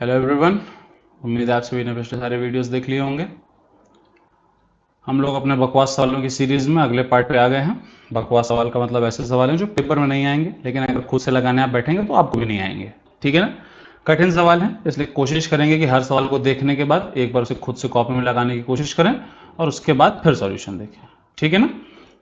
Hello everyone. उम्मीद है आप सभी ने पिछले सारे वीडियोस देख लिए होंगे। हम लोग अपने बकवास सवालों की सीरीज में अगले पार्ट पे आ गए हैं। बकवास सवाल का मतलब ऐसे सवाल हैं जो पेपर में नहीं आएंगे, लेकिन अगर खुद से लगाने आप बैठेंगे तो आपको भी नहीं आएंगे। ठीक है ना। कठिन सवाल है, इसलिए कोशिश करेंगे कि हर सवाल को देखने के बाद एक बार उसे खुद से कॉपी में लगाने की कोशिश करें और उसके बाद फिर सॉल्यूशन देखें। ठीक है ना।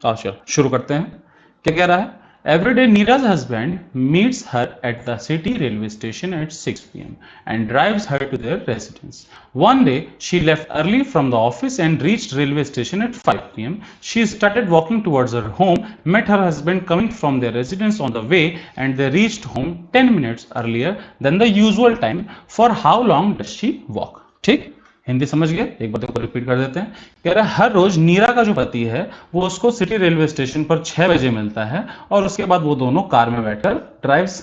तो आप चलो शुरू करते हैं। क्या कह रहा है? Every day, Neera's husband meets her at the city railway station at 6 p.m. and drives her to their residence. One day, she left early from the office and reached railway station at 5 p.m. She started walking towards her home, met her husband coming from their residence on the way, and they reached home 10 minutes earlier than the usual time. For how long does she walk? ठीक, हिंदी समझ गए? एक बार को repeat कर देते हैं। कह रहा है हर रोज नीरा का जो पति है वो उसको सिटी रेलवे स्टेशन पर 6 बजे मिलता है और उसके बाद वो दोनों कार में बैठकर ड्राइव्स,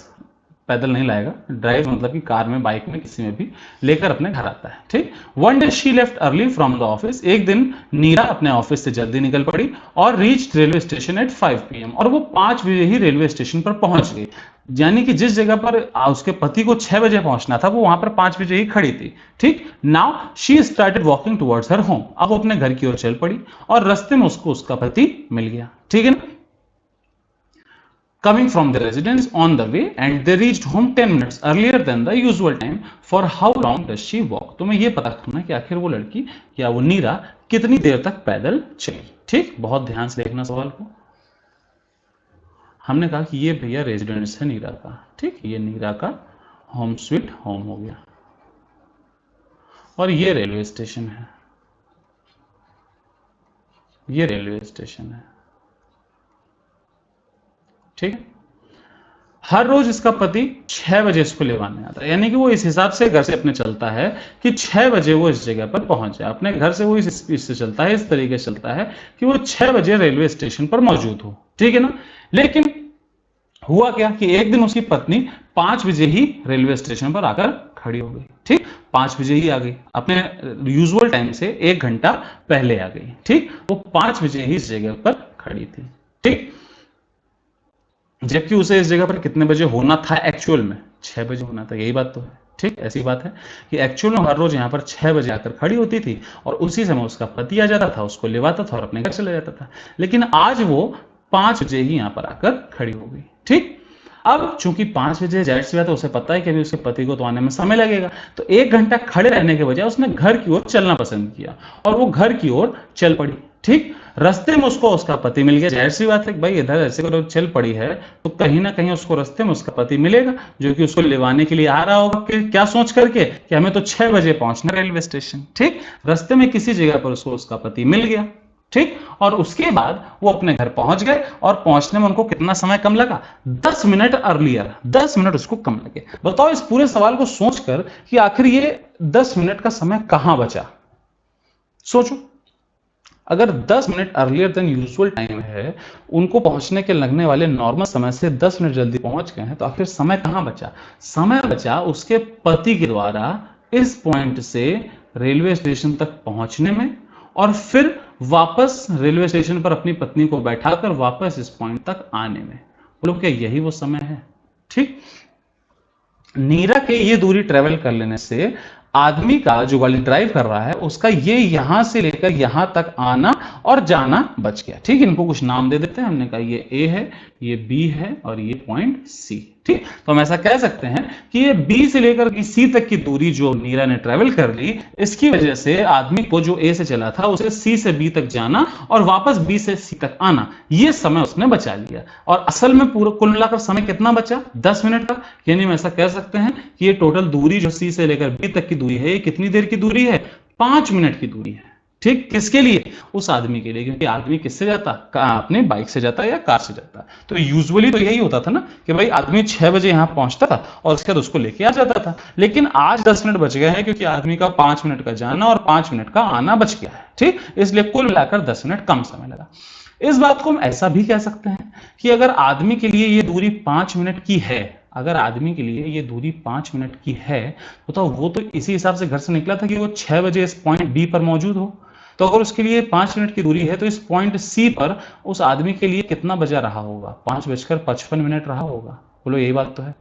पैदल नहीं लाएगा, ड्राइव मतलब कि कार में, बाइक में, किसी में भी लेकर अपने घर आता है। ठीक। One day she left early from the office, एक दिन नीरा अपने ऑफिस से जल्दी निकल पड़ी और reach railway station at 5 PM, और वो 5 बजे ही रेलवे स्टेशन पर पहुंच गई। यानी कि जिस जगह पर उसके पति को 6 बजे पहुंचना था वो वहां पर 5 बजे ही खड़ी थी। ठीक। Now she started walking towards her home, अब वो अपने घर की ओर चल पड़ी और रास्ते में उसको उसका पति मिल गया। ठीक है ना। Coming from the residence on the way and they reached home 10 minutes earlier than the usual time. For how long does she walk? तुम्हें यह पता करना है कि आखिर वो लड़की, क्या वो नीरा, कितनी देर तक पैदल चली। ठीक, बहुत ध्यान से देखना सवाल को। हमने कहा कि ये भैया रेजिडेंस है नीरा का। ठीक, ये नीरा का होम स्वीट होम हो गया और ये रेलवे स्टेशन है, ये रेलवे स्टेशन है। ठीक है। हर रोज इसका पति 6 बजे इसको लेवाने आता है, यानी कि वो इस हिसाब से घर से अपने चलता है कि 6 बजे वो इस जगह पर पहुंच जाए। अपने घर से वो इस स्पीड से चलता है, इस तरीके से चलता है कि वो 6 बजे रेलवे स्टेशन पर मौजूद हो। ठीक है ना। लेकिन हुआ क्या कि एक दिन उसकी पत्नी 5 बजे ही रेलवे स्टेशन पर आकर खड़ी हो गई। ठीक, 5 बजे ही आ गई, अपने यूजुअल टाइम से 1 घंटा पहले आ गई। ठीक, वो 5 बजे ही इस जगह पर खड़ी थी। ठीक, जबकि उसे इस जगह पर कितने बजे होना था? एक्चुअल में 6 बजे होना था। यही बात तो है। ठीक, ऐसी बात है कि एक्चुअल में हर रोज यहां पर 6 बजे आकर खड़ी होती थी और उसी समय उसका पति आ जाता था, उसको लेवाता था और अपने घर चला जाता था। लेकिन आज वो 5 बजे ही यहां पर आकर खड़ी हो गई। ठीक, अब चूंकि 5 बजे, जाहिर सी बात है, उसे पता है कि अभी उसके पति को तो आने में समय लगेगा, तो 1 घंटा खड़े रहने के बजाय उसने घर की ओर चलना पसंद किया और वो घर की ओर चल पड़ी। ठीक, रास्ते में उसको उसका पति मिल गया। जाहिर सी बात है कि भाई इधर ऐसे करो चल पड़ी है तो कहीं ना कहीं उसको रास्ते में उसका पति मिलेगा, जो कि उसको लेवाने के लिए आ रहा होगा। कि क्या सोच करके कि हमें तो 6 बजे पहुंचना रेलवे स्टेशन। ठीक, रास्ते में किसी जगह पर उसको उसका पति मिल गया। ठीक, और उसके बाद वो अपने घर पहुंच गए और पहुंचने में उनको कितना समय कम लगा? 10 मिनट अर्लियर, 10 मिनट उसको कम लगे। बताओ इस पूरे सवाल को सोचकर कि आखिर ये 10 मिनट का समय कहां बचा। सोचो, अगर 10 minute earlier than usual time है, उनको पहुंचने के लगने वाले नॉर्मल समय से 10 मिनट जल्दी पहुंच गए हैं, तो आखिर समय कहां बचा? समय बचा उसके पति के द्वारा इस पॉइंट से रेलवे स्टेशन तक पहुंचने में और फिर वापस रेलवे स्टेशन पर अपनी पत्नी को बैठाकर वापस इस पॉइंट तक आने में। बोलो क्या यही वो समय है? ठीक, नीरा के ये दूरी ट्रेवल कर लेने से आदमी का, जो गाड़ी ड्राइव कर रहा है, उसका ये यहां से लेकर यहां तक आना और जाना बच गया। ठीक, इनको कुछ नाम दे देते हैं। हमने कहा ये ए है, ये बी है और ये पॉइंट सी। ठीक, तो हम ऐसा कह सकते हैं कि ये बी से लेकर की सी तक की दूरी जो नीरा ने ट्रेवल कर ली, इसकी वजह से आदमी को, जो ए से चला था, उसे सी से बी तक जाना और वापस बी से सी तक आना, ये समय उसने बचा लिया। और असल में पूरा कुल मिलाकर समय कितना बचा? 10 मिनट का। यानी हम ऐसा कह सकते हैं कि ये टोटल दूरी जो सी से लेकर बी तक की दूरी है, ये कितनी देर की दूरी है? 5 मिनट की दूरी है। ठीक, किसके लिए? उस आदमी के लिए, क्योंकि आदमी किससे जाता? अपने बाइक से जाता या कार से जाता। तो यूजुअली तो यही होता था ना कि भाई आदमी 6 बजे यहां पहुंचता था और उसके बाद उसको लेके आ जाता था। लेकिन आज 10 मिनट बच गए हैं क्योंकि आदमी का 5 मिनट का जाना और 5 मिनट का आना बच गया है। ठीक, इसलिए कुल मिलाकर 10 मिनट कम समय लगा। इस बात को हम ऐसा भी कह सकते हैं कि अगर आदमी के लिए ये दूरी 5 मिनट की है, अगर आदमी के लिए ये दूरी 5 मिनट की है, तो वो तो इसी हिसाब से घर से निकला था कि वो 6 बजे इस पॉइंट बी पर मौजूद हो। तो अगर उसके लिए 5 मिनट की दूरी है तो इस पॉइंट सी पर उस आदमी के लिए कितना बजा रहा होगा? 5:55 रहा होगा। बोलो यही बात तो है।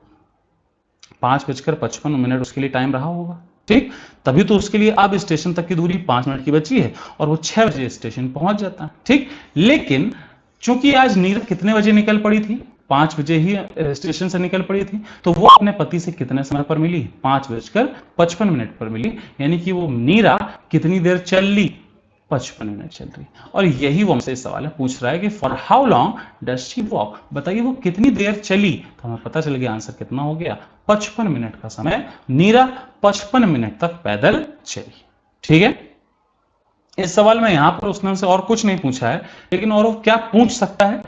5:55 उसके लिए टाइम रहा होगा, ठीक। तभी तो उसके लिए अब स्टेशन तक की दूरी 5 मिनट की बची है और वो 6 बजे स्टेशन पहुंच जाता है, ठीक। लेकिन चूंकि आज नीरज कितने बजे निकल पड़ी थी, 5 बजे ही स्टेशन से निकल पड़ी थी, तो वो अपने पति से कितने समय पर मिली, 5:55 पर मिली। यानी कि वो नीरा कितनी देर चल ली, 55 मिनट चल रही। और यही वो हमसे सवाल है, पूछ रहा है कि for how long does she walk, बताइए वो कितनी देर चली। तो हमें पता चल गया आंसर कितना हो गया, 55 मिनट का समय नीरा 55 मिनट तक पैदल चली, ठीक है। इस सवाल में यहां पर उसने हमसे और कुछ नहीं पूछा है, लेकिन और वो क्या पूछ सकता है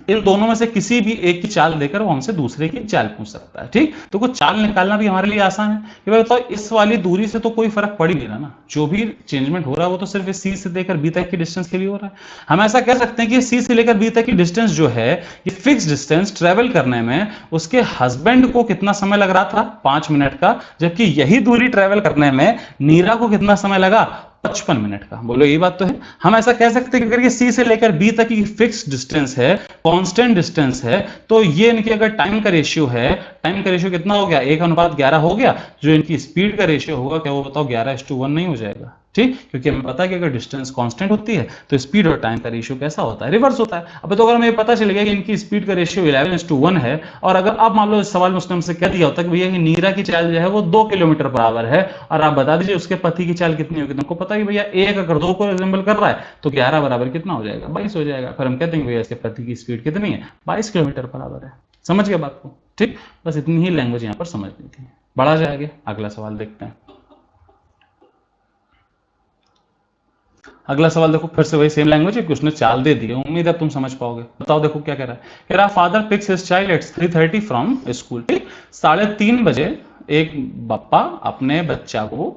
इन दोनों में से किसी भी एक की चाल देकर वो हमसे दूसरे की चाल पूछ सकता है, ठीक। तो कुछ चाल निकालना भी हमारे लिए आसान है कि भाई बताओ इस वाली दूरी से तो कोई फर्क पड़ ही नहीं रहा ना, जो भी चेंजमेंट हो रहा है वो तो सिर्फ सी से लेकर बी तक की डिस्टेंस के लिए हो रहा है। हम ऐसा कह सकते हैं कि सी से लेकर बी तक की डिस्टेंस जो है ये फिक्स डिस्टेंस ट्रेवल करने में उसके हस्बैंड को कितना समय लग रहा था, 5 मिनट का, जबकि यही दूरी ट्रेवल करने में नीरा को कितना समय लगा, 55 मिनट का। बोलो यही बात तो है। हम ऐसा कह सकते हैं कि अगर ये सी से लेकर बी तक की फिक्स डिस्टेंस है, कांस्टेंट डिस्टेंस है, तो ये इनकी अगर टाइम का रेशियो है, टाइम का रेशियो कितना हो गया, 1:11 हो गया। जो इनकी स्पीड का रेशियो होगा क्या, वो बताओ 11:1 नहीं हो जाएगा, ठीक। क्योंकि हमें पता है कि अगर डिस्टेंस कांस्टेंट होती है तो स्पीड और टाइम का रेशियो कैसा होता है, रिवर्स होता है। अब तो अगर हमें पता चल गया कि इनकी स्पीड का रेशियो 11:1 है, और अगर आप मान लो इस सवाल में उसने हमसे कह दिया होता कि भैया कि नीरा की चाल जो है वो 2 किलोमीटर पर आवर है, और आप बता दीजिए उसके पति की चाल कितनी होगी, तुमको पता है कि भैया एक अगर 2 को रिजेंबल कर रहा है तो 11 बराबर कितना हो जाएगा, 22 हो जाएगा। फिर हम कहते हैं भैया इसके पति की स्पीड कितनी है, 22 किलोमीटर पर आवर है। समझ गए बात को, ठीक। बस इतनी ही लैंग्वेज यहाँ पर समझनी थी। बढ़ा जाएगा, अगला सवाल देखते हैं। अगला सवाल देखो, फिर से वही सेम लैंग्वेज है कि उसने चाल दे दी है, उम्मीद है तुम समझ पाओगे। बताओ देखो क्या कह रहा है, कह रहा father picks his child at 3:30 from school, ठीक। 3:30 बजे एक पापा अपने बच्चा को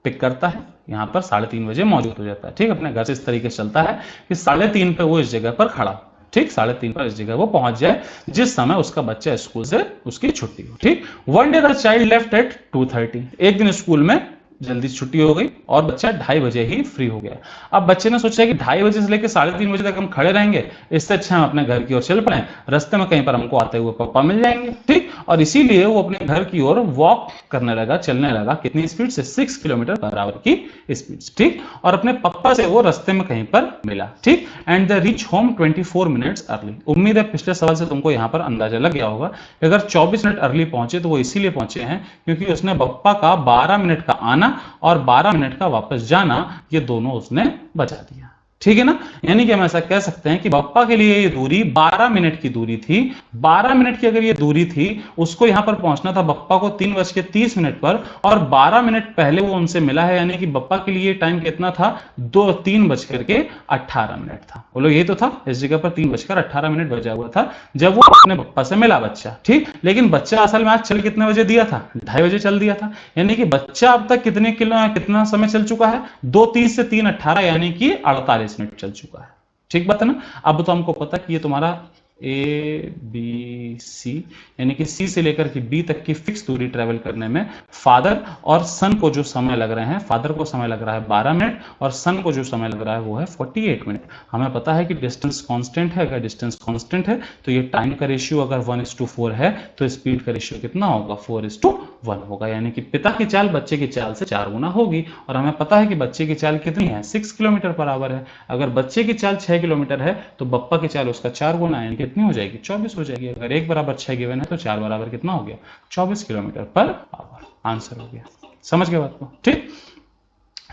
पिक करता है, यहाँ पर 3:30 बजे मौजूद हो जाता है, ठीक। अपने घर से इस तरीके से चलता है कि 3:30 पे वो इस जगह पर खड़ा, ठीक। 3:30 पर इस जगह वो पहुंच जाए जिस समय उसका बच्चा स्कूल से उसकी छुट्टी हो, ठीक। One day the child left eight 2:30, एक दिन स्कूल में जल्दी छुट्टी हो गई और बच्चा 2:30 बजे ही फ्री हो गया। अब बच्चे ने सोचा कि 2:30 बजे से लेकर 3:30 बजे तक हम खड़े रहेंगे, इससे अच्छा हम अपने घर की ओर चल पड़े, रास्ते में कहीं पर हमको आते हुए पापा मिल जाएंगे, ठीक। और इसीलिए वो अपने घर की ओर वॉक करने लगा, चलने लगा, कितनी स्पीड से, 6 किलोमीटर पर आवर की स्पीड, ठीक। और अपने पापा से वो रास्ते में कहीं पर मिला, ठीक। And the reach home 24 minutes early. उम्मीद है पिछले सवाल से तुमको यहाँ पर अंदाजा लग गया होगा कि अगर 24 मिनट अर्ली पहुंचे तो वो इसीलिए पहुंचे हैं क्योंकि उसने पापा का 12 मिनट का आना और 12 मिनट का वापस जाना, ये दोनों उसने बचा दिया, ठीक है ना। यानी कि हम ऐसा कह सकते हैं कि बप्पा के लिए ये दूरी 12 मिनट की दूरी थी। 12 मिनट की अगर ये दूरी थी, उसको यहां पर पहुंचना था बप्पा को 3:30 पर, और 12 मिनट पहले वो उनसे मिला है, यानी कि बप्पा के लिए टाइम कितना था, 3:18 था। बोलो ये तो था, इस जगह पर 3:18 बचा हुआ था जब वो अपने बप्पा से मिला बच्चा, ठीक। लेकिन बच्चा असल में आज चल कितने बजे दिया था, 2:30 बजे चल दिया था। यानी कि बच्चा अब तक कितना समय चल चुका है, 2:30 से 3:18 यानी कि 48 मिनट चल चुका है, ठीक बात है ना। अब तो हमको पता कि ये तुम्हारा ए बी सी यानी कि सी से लेकर के बी तक की फिक्स दूरी ट्रेवल करने में फादर और सन को जो समय लग रहे हैं, फादर को समय लग रहा है 12 मिनट और सन को जो समय लग रहा है वो है 48 मिनट। हमें पता है कि डिस्टेंस कांस्टेंट है, अगर डिस्टेंस कांस्टेंट है तो ये टाइम का रेशियो अगर 1:4 है तो स्पीड का रेशियो कितना होगा, 4:1 होगा। यानी कि पिता की चाल बच्चे की चाल से 4 गुना होगी। और हमें पता है कि बच्चे की चाल कितनी है, 6 किलोमीटर पर आवर है। अगर बच्चे की चाल 6 किलोमीटर है तो बप्पा की चाल उसका 4 गुना है, कितनी हो जाएगी, 24 हो जाएगी। अगर 1 बराबर 6 गिवन है तो 4 बराबर कितना हो गया, 24 किलोमीटर पर आवर। आंसर हो गया। समझ गए बात को, ठीक।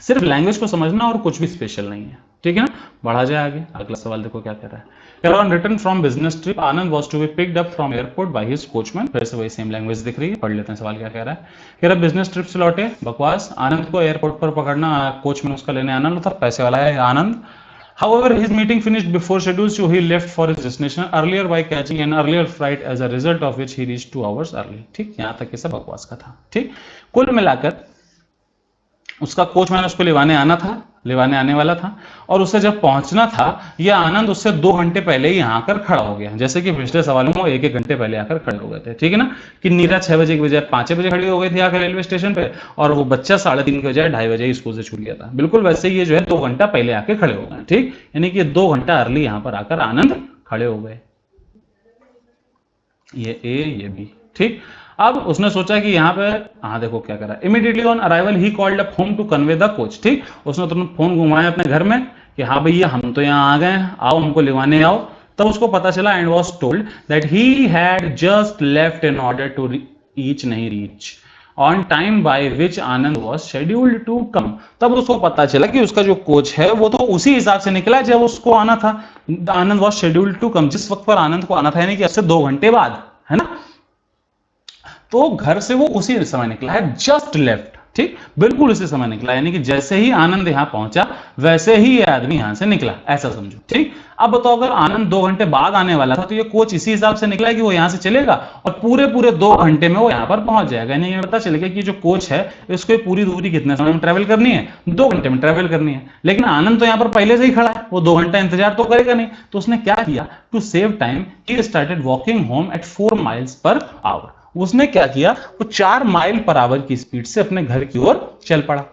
सिर्फ लैंग्वेज को समझना और कुछ भी स्पेशल नहीं है, ठीक है ना। बढ़ा जाए आगे, अगला सवाल देखो क्या कह रहा है। On return from business trip, Anand was to be picked up from airport by his coachman। फिर से वही सेम लैंग्वेज दिख रही है, पढ़ लेते हैं सवाल क्या कह रहा है। कह रहा बिजनेस ट्रिप से लौटे, बकवास। आनंद को एयरपोर्ट पर पकड़ना, कोचमैन उसका लेने आना था, पैसे वाला है आनंद। However, his meeting finished before schedule, so he left for his destination earlier by catching an earlier flight, as a result of which he reached 2 hours early। ठीक, यहाँ तक ये सब बकवास का था, ठीक। कुल मिलाकर उसका कोचमैन उसको लेवाने आने वाला था, और उसे जब पहुंचना था यह आनंद उससे 2 घंटे पहले ही यहाँ आकर खड़ा हो गया। जैसे कि पिछले सवालों में 1-1 घंटे पहले आकर खड़े हो गए थे, ठीक है ना। कि नीरा 6 बजे की बजाय 5 बजे खड़ी हो गई थी आकर रेलवे स्टेशन पे, और वो बच्चा 3:30 के बजाय 2:30 बजे स्कूल से छूट गया था। बिल्कुल वैसे ही ये जो है 2 घंटा पहले आके खड़े हो गए, ठीक। यानी कि 2 घंटा अर्ली यहाँ पर आकर आनंद खड़े हो गए। ये ए ये बी, ठीक। अब उसने सोचा कि यहाँ पे, हाँ देखो क्या करा, immediately on arrival he called up home to convey the coach. ठीक, उसने तुरंत फोन घुमाया अपने घर में कि हाँ भैया हम तो यहाँ आ गए हैं, आओ हमको लिवाने आओ। तब उसको पता चला and was told that he had just left in order to reach, नहीं reach on time by which Anand was scheduled to come. तब उसको पता चला कि उसका जो कोच है वो तो उसी हिसाब से निकला जब उसको आना था। आनंद वॉज शेड्यूल्ड टू कम, जिस वक्त पर आनंद को आना था, यानी कि अब से 2 घंटे बाद, है ना। तो घर से वो उसी समय निकला है, जस्ट लेफ्ट। ठीक, बिल्कुल उसी समय निकला, यानी कि जैसे ही आनंद यहां पहुंचा वैसे ही ये आदमी यहां से निकला, ऐसा समझो। ठीक, अब बताओ अगर आनंद 2 घंटे बाद आने वाला था तो ये कोच इसी हिसाब से निकला कि वो यहां से चलेगा और पूरे पूरे 2 घंटे में वो यहां पर पहुंच जाएगा। यानी पता चलेगा कि जो कोच है इसको पूरी दूरी कितने समय में ट्रेवल करनी है, 2 घंटे में ट्रेवल करनी है। लेकिन आनंद तो यहां पर पहले से ही खड़ा है, वो 2 घंटा इंतजार तो करेगा नहीं। तो उसने क्या किया, to save time he started walking home at 4 miles per hour. उसने क्या किया, वो 4 माइल पर आवर की स्पीड से अपने घर की ओर चल पड़ा।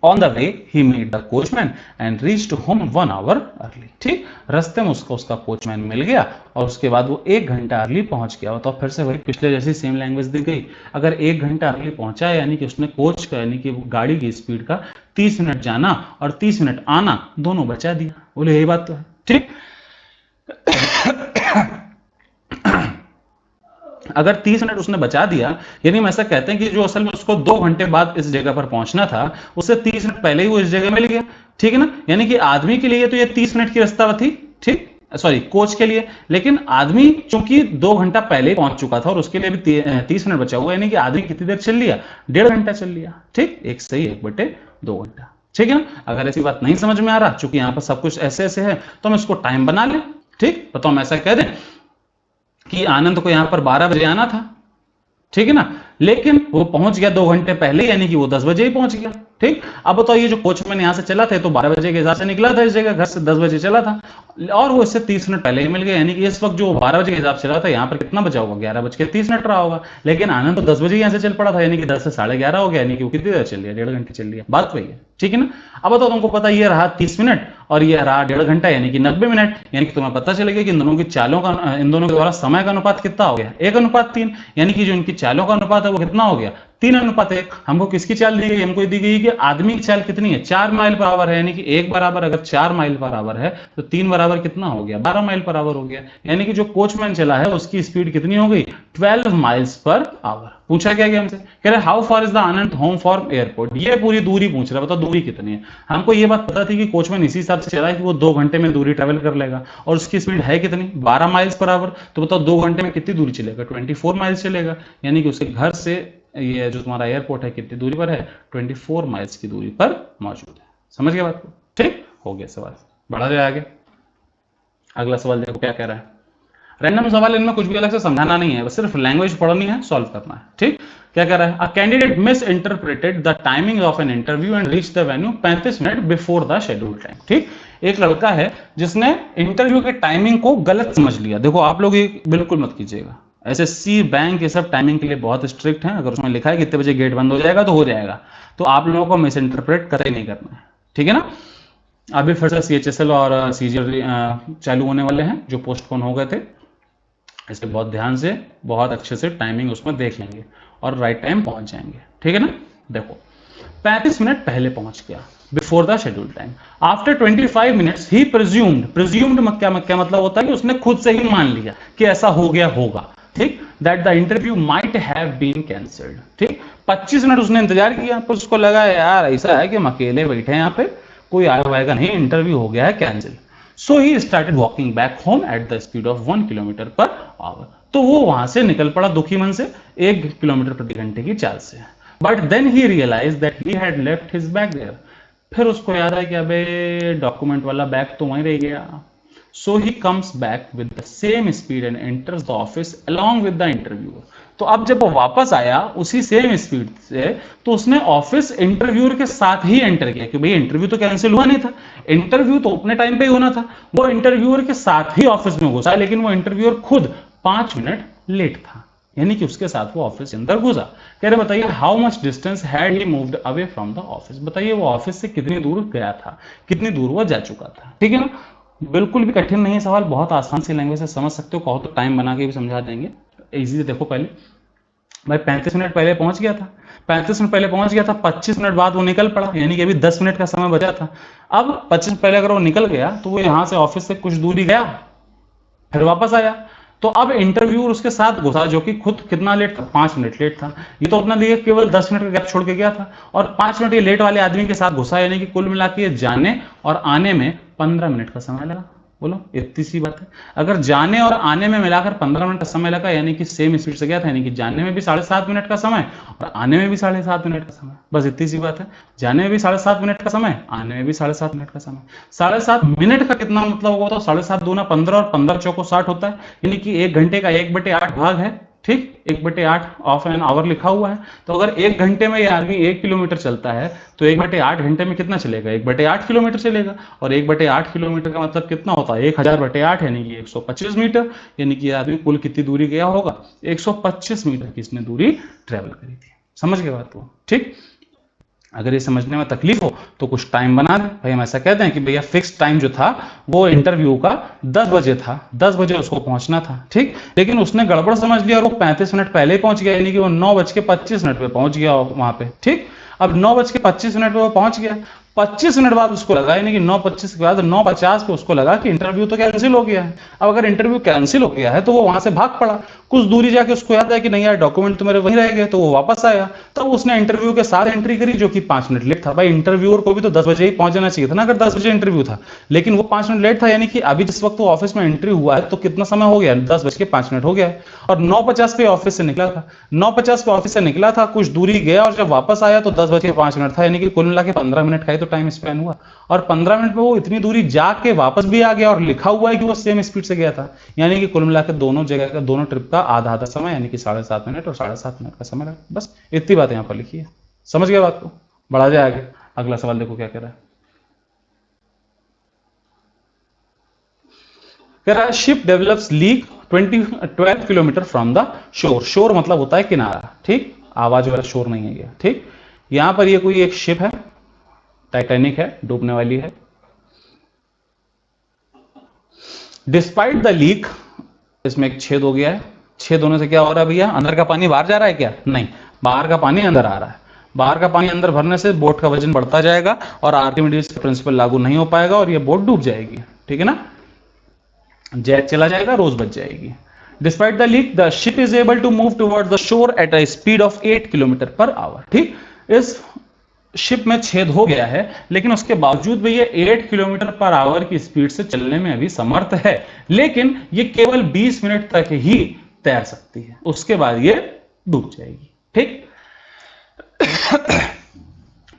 On the way he met the coachman and reach to home 1 hour early. ठीक, रास्ते में उसको उसका कोचमैन मिल गया और उसके बाद वो 1 घंटा अर्ली पहुंच गया। तो फिर से वही पिछले जैसी सेम लैंग्वेज दी गई। अगर 1 घंटा अर्ली पहुंचा है यानी कि उसने कोच का, यानी कि गाड़ी की स्पीड का 30 मिनट जाना और 30 मिनट आना दोनों बचा दिया। बोले यही बात तो है। ठीक, अगर 30 मिनट उसने बचा दिया, यानी हम ऐसा कहते हैं कि जो असल में उसको 2 घंटे बाद इस जगह पर पहुंचना था उससे 30 मिनट पहले ही वो इस जगह मिल गया। ठीक है ना, यानी कि आदमी के लिए तो ये 30 मिनट की रास्ता थी। ठीक, सॉरी कोच के लिए, लेकिन आदमी चूंकि 2 घंटा पहले ही पहुंच चुका था और उसके लिए भी 30 मिनट बचा हुआ, यानी कि आदमी कितनी देर चल लिया, 1.5 घंटा चल लिया। ठीक, 1 सही 1/2 घंटा। ठीक है ना, अगर ऐसी बात नहीं समझ में आ रहा, चूंकि यहाँ पर सब कुछ ऐसे ऐसे है तो हम इसको टाइम बना लें। ठीक, तो हम ऐसा कह दें कि आनंद को यहां पर 12 बजे आना था। ठीक है ना, लेकिन वो पहुंच गया 2 घंटे पहले, यानी कि वो 10 बजे ही पहुंच गया। ठीक, अब बताओ ये जो कोचमैन यहां से चला था तो 12 बजे के हिसाब से निकला था इस जगह, घर से 10 बजे चला था और वो इससे 30 मिनट पहले ही मिल गया। यानी कि इस वक्त जो 12 बजे के हिसाब से चला था यहाँ पर कितना बचा होगा, 11:30 रहा होगा। लेकिन आनंद तो 10 बजे यहाँ से चल पड़ा था, यानी कि 10 से 11:30 हो गया, यानी कि वो कितनी देर चल लिया, 1.5 घंटे चल लिया। बात वही है। ठीक है ना, अब बताओ तुमको पता ये रहा 30 मिनट और ये रहा 1.5 घंटा, यानी कि 90 मिनट। यानी कि तुम्हें पता चलेगा कि इन दोनों की चालों का, इन दोनों के द्वारा समय का अनुपात कितना हो गया, 1:3। यानी कि जो इनकी चालों का अनुपात है वो कितना हो गया, 3:1। हमको किसकी चाल दी गई, हमको दी गई कि आदमी की चाल कितनी है, 4 माइल पर आवर है। यानी कि 1 बराबर अगर 4 माइल पर आवर है तो 3 बराबर कितना हो गया, 12 माइल पर आवर हो गया। यानी कि जो कोचमैन चला है उसकी स्पीड कितनी हो गई, 12 माइल्स पर आवर। पूछा क्या गया हमसे, कह रहे how far is the Anand home from airport. ये पूरी दूरी पूछ रहा है, बताओ दूरी कितनी है। हमको ये बात पता थी कि कोचमैन इसी हिसाब से चला है कि वो 2 घंटे में दूरी ट्रेवल कर लेगा और उसकी स्पीड है कितनी, 12 माइल्स पर आवर। तो बताओ 2 घंटे में कितनी दूरी चलेगा, 24 माइल्स चलेगा। यानी कि उसके घर से ये जो तुम्हारा एयरपोर्ट है कितनी दूरी पर है, 24 माइल्स की दूरी पर मौजूद है। समझ गए बात को। ठीक हो गया, सवाल बढ़ा जाए आगे। अगला सवाल देखो क्या कह रहा है। रैंडम सवाल, इनमें कुछ भी अलग से समझाना नहीं है, बस सिर्फ लैंग्वेज पढ़नी है, सॉल्व करना है। ठीक, क्या कह रहा है, a candidate miss interpreted the timing of an interview and reach the venue 35 minute before the schedule time. ठीक, एक लड़का है जिसने इंटरव्यू के टाइमिंग को गलत समझ लिया। देखो आप लोग ये बिल्कुल मत कीजिएगा, एसएससी बैंक ये सब टाइमिंग के लिए बहुत स्ट्रिक्ट हैं। अगर उसमें लिखा है कितने बजे गेट बंद हो जाएगा तो हो जाएगा, तो आप लोगों को मिस इंटरप्रेट कतई नहीं करना है। ठीक है ना, अभी फिर से सीएचएसएल और सीजीएल चालू होने वाले हैं जो पोस्टपोन हो गए थे, इसलिए बहुत ध्यान से, बहुत अच्छे से टाइमिंग उसमें देख लेंगे और राइट टाइम पहुंच जाएंगे। ठीक है ना, देखो 35 मिनट पहले पहुंच गया, before the schedule time. After 25 minutes he presumed क्या मतलब होता है कि उसने खुद से ही मान लिया कि ऐसा हो गया होगा। ठीक, that the interview might have been cancelled. ठीक, 25 मिनट उसने इंतजार किया, पर उसको लगा यार ऐसा है कि हम अकेले बैठे हैं यहाँ पे, कोई आएगा नहीं, इंटरव्यू हो गया है cancel. So he started walking back home at the speed of 1 kilometre per our. तो वो वहां से निकल पड़ा दुखी मन से 1 किलोमीटर प्रति घंटे की चाल से। But then he realise that he had left his bag there. फिर उसको याद आया कि अबे डॉक्यूमेंट वाला बैग तो वहीं रह गया। So he comes back with the same speed and enters the office along with the interviewer. तो अब जब वो वापस आया उसी सेम स्पीड से, तो उसने ऑफिस इंटरव्यूअर के साथ ही एंटर किया कि भाई इंटरव्यू तो कैंसिल हुआ नहीं था, इंटरव्यू तो अपने टाइम पे ही होना था। वो इंटरव्यूअर के साथ ही ऑफिस में घुसा, लेकिन वो इंटरव्यूअर खुद 5 मिनट लेट था, यानी कि उसके साथ वो ऑफिस के अंदर घुसा। कह रहे बताइए how much distance had he moved away from the office. बताइए वो ऑफिस से कितनी दूर गया था, कितनी दूर वो जा चुका था। ठीक है ना, बिल्कुल भी कठिन नहीं है सवाल, बहुत आसान सी लैंग्वेज से समझ सकते हो, कहो तो टाइम बना के भी समझा देंगे। इजी देखो पहले, भाई 35 मिनट पहले पहुंच गया था, 35 मिनट पहले पहुंच गया था, 25 मिनट बाद वो निकल पड़ा, यानी कि अभी 10 मिनट का समय बचा था। अब 25 मिनट पहले अगर वो निकल गया तो वो यहां से ऑफिस से कुछ दूरी गया, फिर वापस आया, तो अब इंटरव्यूअर उसके साथ घुसा जो कि खुद कितना लेट था, 5 मिनट लेट था। ये तो अपना लिए केवल 10 मिनट का गैप छोड़ के गया था, और 5 मिनट ये लेट वाले आदमी के साथ घुसा, यानी कि कुल मिला के जाने और आने में 15 मिनट का समय लगा। बोलो, इतनी सी बात है। अगर जाने और आने में मिलाकर 15 मिनट का समय लगा, यानी कि सेम स्पीड से गया था, यानी कि जाने में भी 7.5 मिनट का समय और आने में भी 7.5 मिनट का समय, बस इतनी सी बात है। जाने में भी 7.5 मिनट का समय, आने में भी 7.5 मिनट का समय। 7.5 मिनट का कितना मतलब होगा, तो 7.5 दूना 15 और 15 चौको 60 होता है, यानी कि 1 घंटे का 1/8 भाग है, ठीक, 1/8 ऑफ एन आवर लिखा हुआ है। तो अगर 1 घंटे में ये आदमी 1 किलोमीटर चलता है तो 1/8 घंटे में कितना चलेगा, 1/8 किलोमीटर चलेगा, और 1/8 किलोमीटर का मतलब कितना होता है, 1000/8 यानी कि 125 मीटर, यानी कि आदमी कुल कितनी दूरी गया होगा, 125 मीटर की इसने दूरी ट्रेवल करी थी। समझ गए बात को, ठीक। अगर ये समझने में तकलीफ हो तो कुछ टाइम बना दें, भाई हम ऐसा कहते हैं कि भैया फिक्स टाइम जो था वो इंटरव्यू का 10 बजे था, 10 बजे उसको पहुंचना था, ठीक, लेकिन उसने गड़बड़ समझ लिया और वो 35 मिनट पहले ही पहुंच गया, यानी कि वो 9:25 पे पहुंच गया वहां पे, ठीक। अब 9:25 पे वो पहुंच गया, 25 मिनट बाद उसको लगा, यानी कि 9:25 के बाद 9:50 पे उसको लगा कि इंटरव्यू तो कैंसिल हो गया है। अब अगर इंटरव्यू कैंसिल हो गया है तो वो वहां से भाग पड़ा, कुछ दूरी जाके उसको याद है कि नहीं यार डॉक्यूमेंट तो मेरे वहीं रह गए, तो वो वापस आया, तब तो उसने इंटरव्यू के साथ एंट्री करी जो कि 5 मिनट लेट था। भाई इंटरव्यूअर को भी तो 10 बजे ही पहुंच जाना चाहिए था ना, अगर 10 बजे इंटरव्यू था, लेकिन वो 5 मिनट लेट था, यानी कि अभी जिस वक्त वो ऑफिस में एंट्री हुआ है तो कितना समय हो गया, 10:05 हो गया है, और 9:50 पे ऑफिस से निकला था, 9:50 पे ऑफिस से निकला था, कुछ दूरी गया और जब वापस आया तो 10:05 था, यानी कि कुल मिला के 15 मिनट का ही तो टाइम स्पेंड हुआ, और 15 मिनट में वो इतनी दूरी जाके वापस भी आ गया और लिखा हुआ है कि वो सेम स्पीड से गया था, यानी कि कुल मिलाकर दोनों जगह का, दोनों ट्रिप का आधा आधा समय, यानी कि 7.5 मिनट और 7.5 मिनट का समय लगा। बस इतनी बात यहाँ पर लिखी है। समझ गए बात को, बढ़ा जाए आगे। अगला सवाल देखो क्या कह रहा है। कह रहा है ship develops leak 12 kilometre from the shore. शोर मतलब होता है किनारा, ठीक, आवाज वाला शोर नहीं है ये, ठीक। यहां पर ये कोई एक शिप है, टाइटैनिक है, डूबने वाली है। डिस्पाइट द लीक, इसमें एक छेद हो गया है, छेद होने से क्या हो रहा है भैया, अंदर का पानी बाहर जा रहा है क्या, नहीं, बाहर का पानी अंदर आ रहा है। बाहर का पानी अंदर भरने से बोट का वजन बढ़ता जाएगा और आर्किमिडीज का प्रिंसिपल लागू नहीं हो पाएगा और ये बोट डूब जाएगी, ठीक है ना, जेट चला जाएगा, रोज बच जाएगी। Despite the leak the ship is able to move towards the shore at a speed of 8 kilometre per hour, ठीक। इस शिप में छेद हो गया है, लेकिन उसके बावजूद भी ये 8 किलोमीटर पर आवर की स्पीड से चलने में अभी समर्थ है, लेकिन ये केवल 20 मिनट तक ही तैर सकती है, उसके बाद ये डूब जाएगी, ठीक।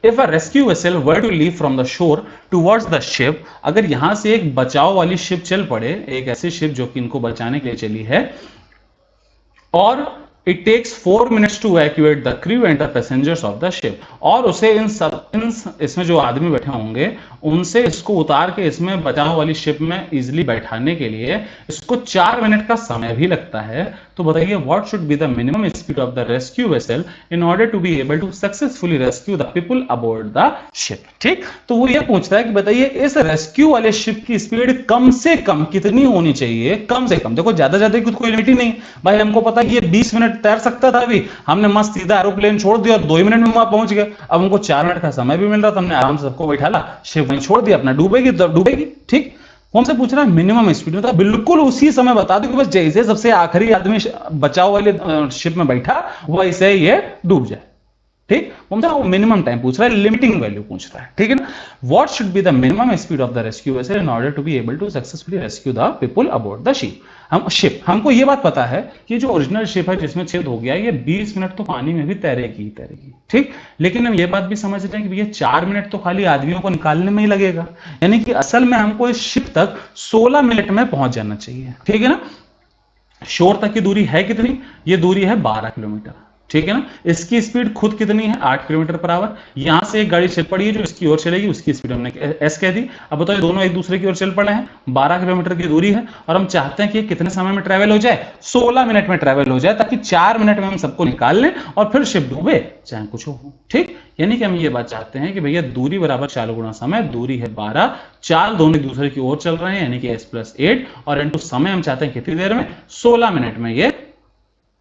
If a rescue vessel were to leave from the shore towards the ship, अगर यहां से एक बचाव वाली शिप चल पड़े, एक ऐसी शिप जो कि इनको बचाने के लिए चली है, और it takes 4 minutes to evacuate the crew and the passengers of the ship, और उसे इसमें जो आदमी बैठे होंगे उनसे इसको उतार के इसमें बचाव वाली शिप में इजीली बैठाने के लिए इसको 4 मिनट का समय भी लगता है, तो बताइए what should be the minimum speed of the rescue vessel in order to be able to successfully rescue the people aboard the ship, ठीक। तो वो ये पूछता है कि बताइए इस रेस्क्यू वाले शिप की स्पीड कम से कम कितनी होनी चाहिए, कम से कम, देखो ज्यादा ज्यादा की कोई लिमिट ही नहीं भाई, हमको पता है कि ये 20 मिनट तैर सकता था, अभी हमने मस्त सीधा एरोप्लेन छोड़ दिया, 2 मिनट में वहां पहुंच गए, अब हमको 4 मिनट का समय भी मिल रहा था, हमने आराम से सबको बैठा ला, शिप वहीं छोड़ दिया, अपना डूबेगी तो डूबेगी, ठीक। वो हमसे पूछ रहा है मिनिमम स्पीड, मतलब बिल्कुल उसी समय बता दो कि बस जैसे सबसे आखिरी आदमी बचाव वाले शिप में बैठा वैसे ये डूब जाए, ठीक। वो मिनिमम टाइम पूछ रहा है, लिमिटिंग वैल्यू पूछ रहा है, ठीक है ना। What should be the minimum speed of the rescue vessel in order to be able to successfully rescue the people aboard the ship. हमको ये बात पता है कि जो ओरिजिनल शिप है जिसमें छेद हो गया ये 20 मिनट तो पानी में भी तैरेगी ही तैरेगी, ठीक। लेकिन हम ये बात भी समझ रहे हैं कि भैया 4 मिनट तो खाली आदमियों को निकालने में ही लगेगा, यानी कि असल में हमको इस शिप तक 16 मिनट में पहुंच जाना चाहिए, ठीक है ना। शोर तक की दूरी है कितनी, ये दूरी है 12 किलोमीटर, ठीक है ना। इसकी स्पीड खुद कितनी है, 8 किलोमीटर पर आवर। यहां से एक गाड़ी चल पड़ी है जो इसकी ओर चलेगी, उसकी स्पीड हमने एस कह दी। अब बताओ दोनों एक दूसरे की ओर चल पड़े हैं, 12 किलोमीटर की दूरी है और हम चाहते हैं कि कितने समय में ट्रैवल हो जाए, 16 मिनट में ट्रैवल हो जाए, ताकि 4 मिनट में हम सबको निकाल लें और फिर शिप डूबे चाहे कुछ हो, ठीक। यानी कि हम ये बात चाहते हैं कि भैया दूरी बराबर 4 गुना समय, दूरी है 12, चाल दोनों एक दूसरे की ओर चल रहे हैं, यानी कि s + 8, और इनटू समय हम चाहते हैं कितनी देर में, 16 मिनट में ये